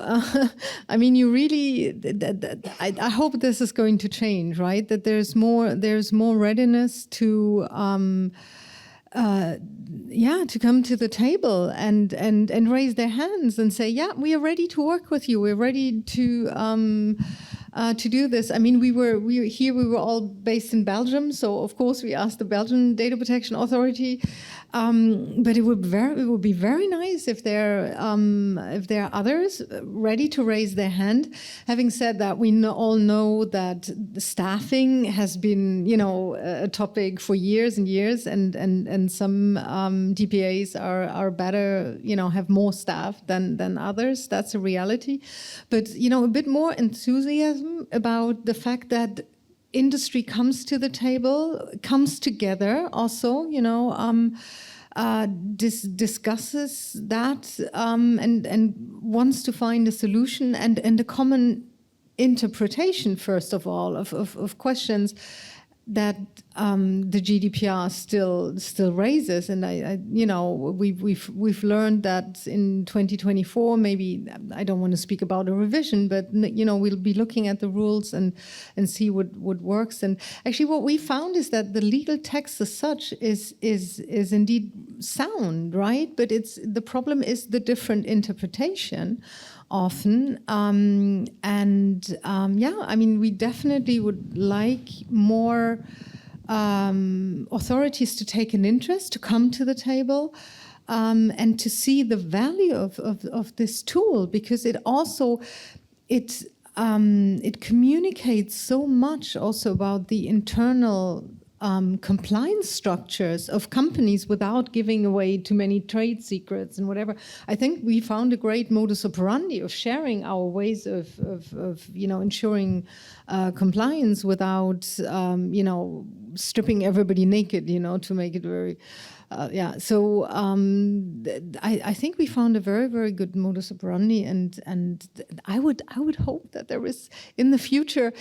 I mean, you really, I hope this is going to change, right? That there's more readiness to, to come to the table and raise their hands and say, yeah, we are ready to work with you. We're ready to do this. I mean, we were all based in Belgium, so of course we asked the Belgian Data Protection Authority. But it would be very nice if there are others ready to raise their hand. Having said that, we all know that the staffing has been, a topic for years and years, and some DPAs are better, have more staff than others. That's a reality. But a bit more enthusiasm about the fact that industry comes to the table, comes together also, discusses that and wants to find a solution and a common interpretation, first of all, of questions that the GDPR still raises, and we've learned that in 2024, maybe I don't want to speak about a revision, but we'll be looking at the rules and see what works. And actually, what we found is that the legal text as such is indeed sound, right? But the problem is the different interpretation often. I mean, we definitely would like more authorities to take an interest, to come to the table, and to see the value of this tool, because it also it communicates so much also about the internal compliance structures of companies without giving away too many trade secrets and whatever. I think we found a great modus operandi of sharing our ways of ensuring compliance without stripping everybody naked, to make it very So I think we found a very, very good modus operandi, and I would hope that there is in the future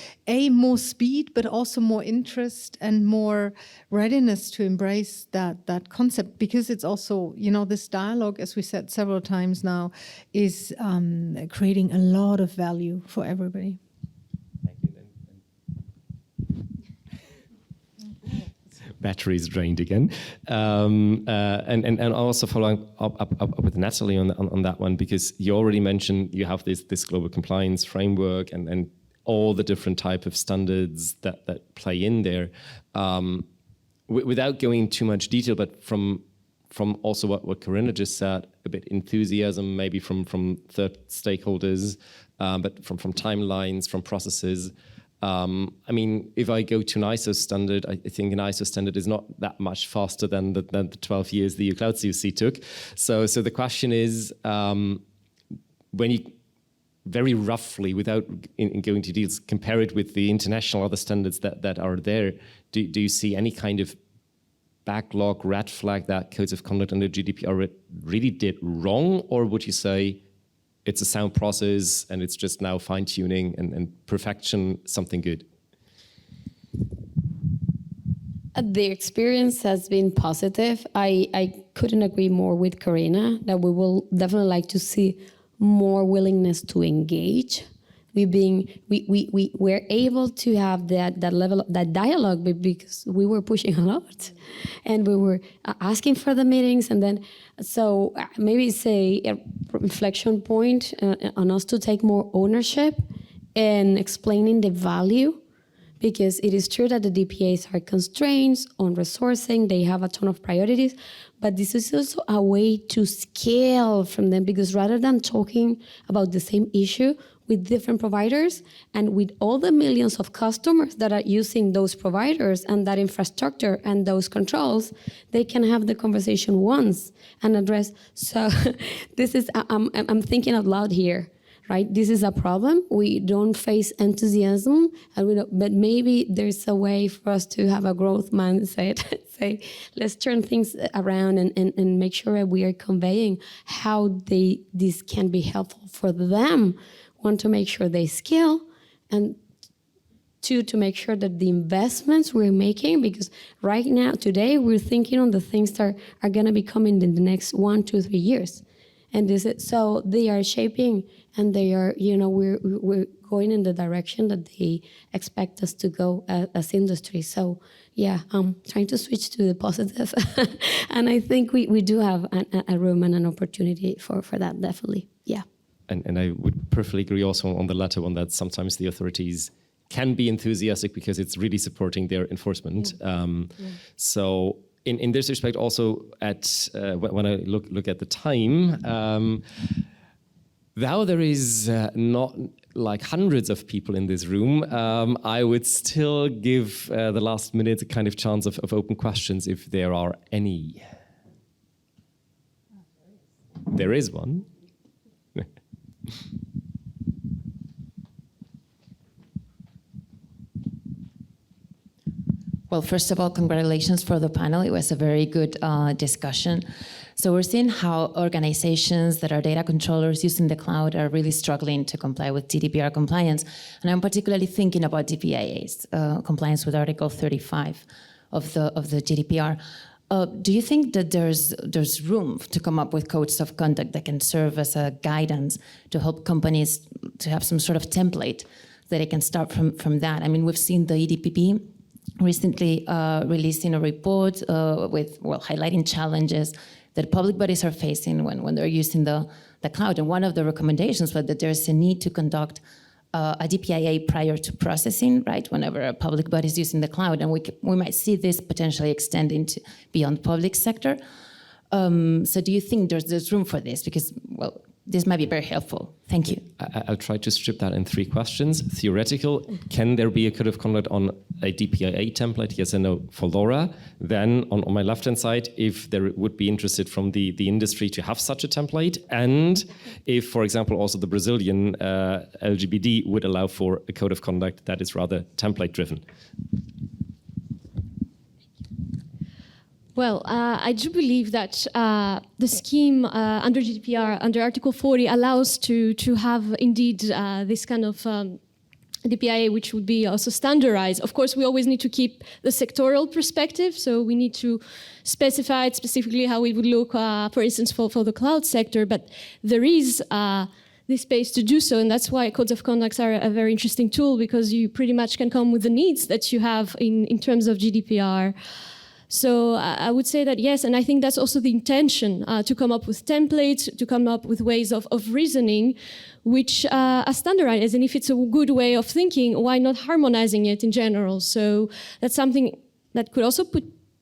more speed, but also more interest and more readiness to embrace that concept, because it's also, this dialogue, as we said several times now, is creating a lot of value for everybody. Batteries drained again, and also following up with Nathaly on that one, because you already mentioned you have this global compliance framework and all the different type of standards that play in there. Without going into too much detail, but from also what Corinna just said, a bit enthusiasm maybe from third stakeholders, but from timelines, from processes. I mean, if I go to an ISO standard, I think an ISO standard is not that much faster than the 12 years the EU Cloud CUC took. So the question is, when you very roughly, without going to details, compare it with the international other standards that are there, do you see any kind of backlog, red flag that codes of conduct under GDPR really did wrong, or would you say it's a sound process and it's just now fine-tuning and perfection, something good? The experience has been positive. I couldn't agree more with Corinna that we will definitely like to see more willingness to engage. We're able to have that level, that dialogue, because we were pushing a lot, and we were asking for the meetings, and then so maybe say a reflection point on us to take more ownership in explaining the value, because it is true that the DPAs are constrained on resourcing, they have a ton of priorities, but this is also a way to scale from them, because rather than talking about the same issue with different providers and with all the millions of customers that are using those providers and that infrastructure and those controls, they can have the conversation once and address. So this is, I'm thinking out loud here, right? This is a problem. We don't face enthusiasm, and but maybe there's a way for us to have a growth mindset. Say, let's turn things around and make sure we are conveying how this can be helpful for them. Want to make sure they scale, and Two, to make sure that the investments we're making, because right now, today, we're thinking on the things that are going to be coming in the next 1, 2, 3 years. And so they are shaping, and they are, we're going in the direction that they expect us to go as industry. So yeah, I'm trying to switch to the positive. And I think we do have a room and an opportunity for that, definitely, yeah. And I would perfectly agree also on the latter one, that sometimes the authorities can be enthusiastic because it's really supporting their enforcement. So in this respect, also when I look at the time, though there is not like hundreds of people in this room, I would still give the last minute a kind of chance of open questions if there are any. There is one. Well, first of all, congratulations for the panel. It was a very good discussion. So we're seeing how organizations that are data controllers using the cloud are really struggling to comply with GDPR compliance. And I'm particularly thinking about DPIA's compliance with Article 35 of the GDPR. Do you think that there's room to come up with codes of conduct that can serve as a guidance to help companies to have some sort of template that it can start from that? I mean, we've seen the EDPB recently releasing a report highlighting challenges that public bodies are facing when they're using the cloud. And one of the recommendations was that there's a need to conduct a DPIA prior to processing, right, whenever a public body is using the cloud. And we might see this potentially extending to beyond public sector. So do you think there's room for this? Because, well, this might be very helpful. Thank you. I'll try to strip that in 3 questions. Theoretical, can there be a code of conduct on a DPIA template? Yes and no for LoRa. Then on my left-hand side, if there would be interested from the industry to have such a template, and if, for example, also the Brazilian Lgpd would allow for a code of conduct that is rather template-driven. Well, I do believe that the scheme under GDPR, under Article 40, allows to have indeed this kind of DPIA, which would be also standardized. Of course, we always need to keep the sectoral perspective, so we need to specify it specifically how it would look, for instance, for the cloud sector, but there is this space to do so, and that's why codes of conduct are a very interesting tool, because you pretty much can come with the needs that you have in terms of GDPR. So I would say that yes, and I think that's also the intention, to come up with templates, to come up with ways of reasoning, which are standardized. And if it's a good way of thinking, why not harmonizing it in general? So that's something that could also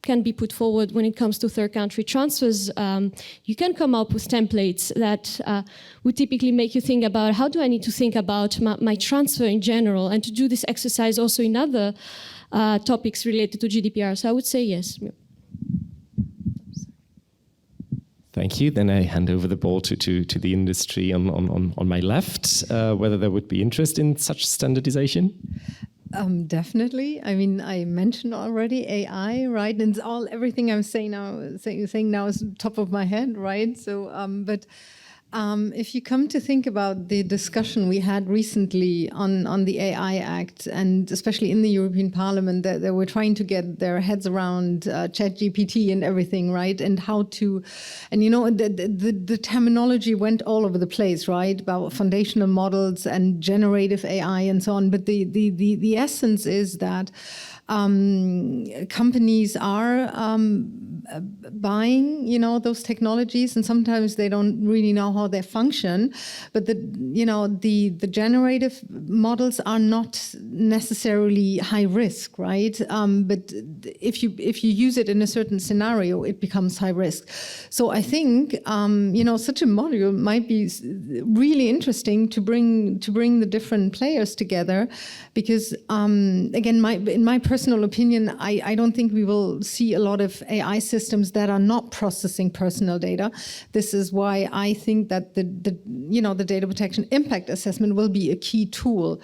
can be put forward when it comes to third country transfers. You can come up with templates that would typically make you think about, how do I need to think about my transfer in general, and to do this exercise also in other topics related to GDPR. So I would say yes. Thank you. Then I hand over the ball to the industry on my left, whether there would be interest in such standardization. Definitely. I mean, I mentioned already AI, right? And everything I'm saying now is top of my head, right? So, if you come to think about the discussion we had recently on the AI Act, and especially in the European Parliament, that they were trying to get their heads around ChatGPT and everything, right? And how to, and the terminology went all over the place, right? About foundational models and generative AI and so on. But the essence is that companies are buying, those technologies, and sometimes they don't really know how they function. But the generative models are not necessarily high risk, right? But if you use it in a certain scenario, it becomes high risk. So I think such a module might be really interesting to bring the different players together, because again, in my personal opinion, I don't think we will see a lot of AI systems that are not processing personal data. This is why I think that the data protection impact assessment will be a key tool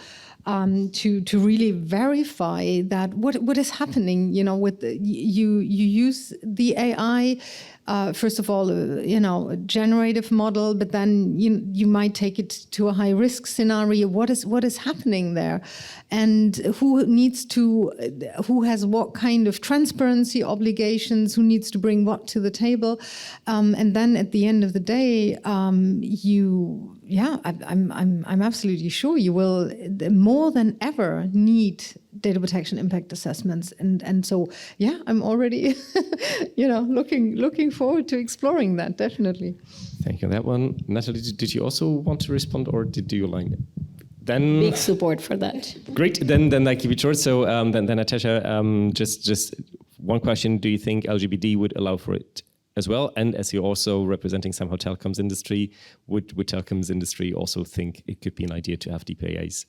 to really verify that what is happening, with you use the AI. First of all, a generative model, but then you might take it to a high risk scenario. What is happening there, and who has what kind of transparency obligations? Who needs to bring what to the table? And then at the end of the day, I'm absolutely sure you will more than ever need data protection impact assessments, and so I'm already looking forward to exploring that, definitely. Thank you on that one. Nathaly, did you also want to respond, or did you like it? Then Big support for that. Great. Then I keep it short. So then Natasha, just one question: do you think Lgpd would allow for it as well? And as you're also representing somehow telecoms industry, would telecoms industry also think it could be an idea to have DPAs?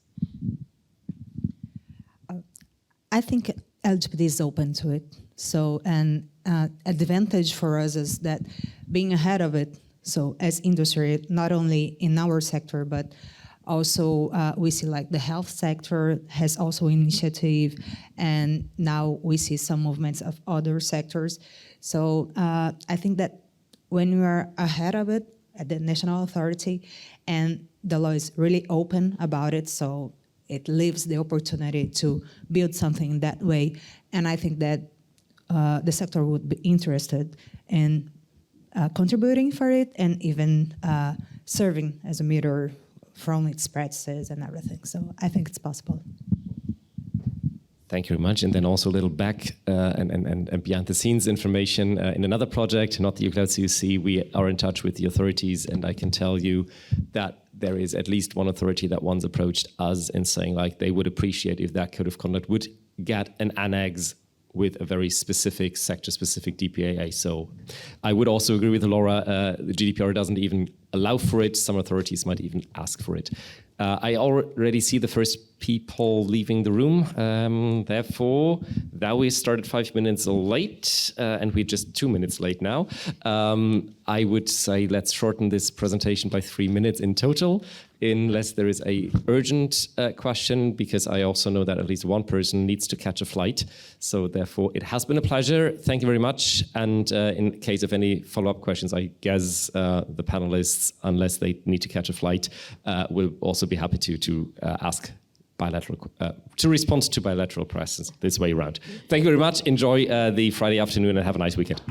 I think Lgpd is open to it. So an advantage for us is that being ahead of it. So as industry, not only in our sector, but also we see like the health sector has also initiative, and now we see some movements of other sectors. So I think that when we are ahead of it at the national authority, and the law is really open about it, so it leaves the opportunity to build something that way. And I think that the sector would be interested in contributing for it, and even serving as a mirror from its practices and everything. So I think it's possible. Thank you very much. And then also a little back and behind the scenes information in another project, not the Cloud CUC, we are in touch with the authorities, and I can tell you that there is at least one authority that once approached us in saying like they would appreciate if that code of conduct would get an annex with a very specific sector-specific DPAA. So I would also agree with Laura, the GDPR doesn't even allow for it. Some authorities might even ask for it. I already see the first people leaving the room. Therefore, that we started 5 minutes late, and we're just 2 minutes late now. I would say let's shorten this presentation by 3 minutes in total, unless there is a urgent question, because I also know that at least one person needs to catch a flight. So therefore, it has been a pleasure. Thank you very much. And in case of any follow-up questions, I guess the panelists, unless they need to catch a flight, will also be happy to ask bilateral, to respond to bilateral questions this way around. Thank you very much. Enjoy the Friday afternoon and have a nice weekend.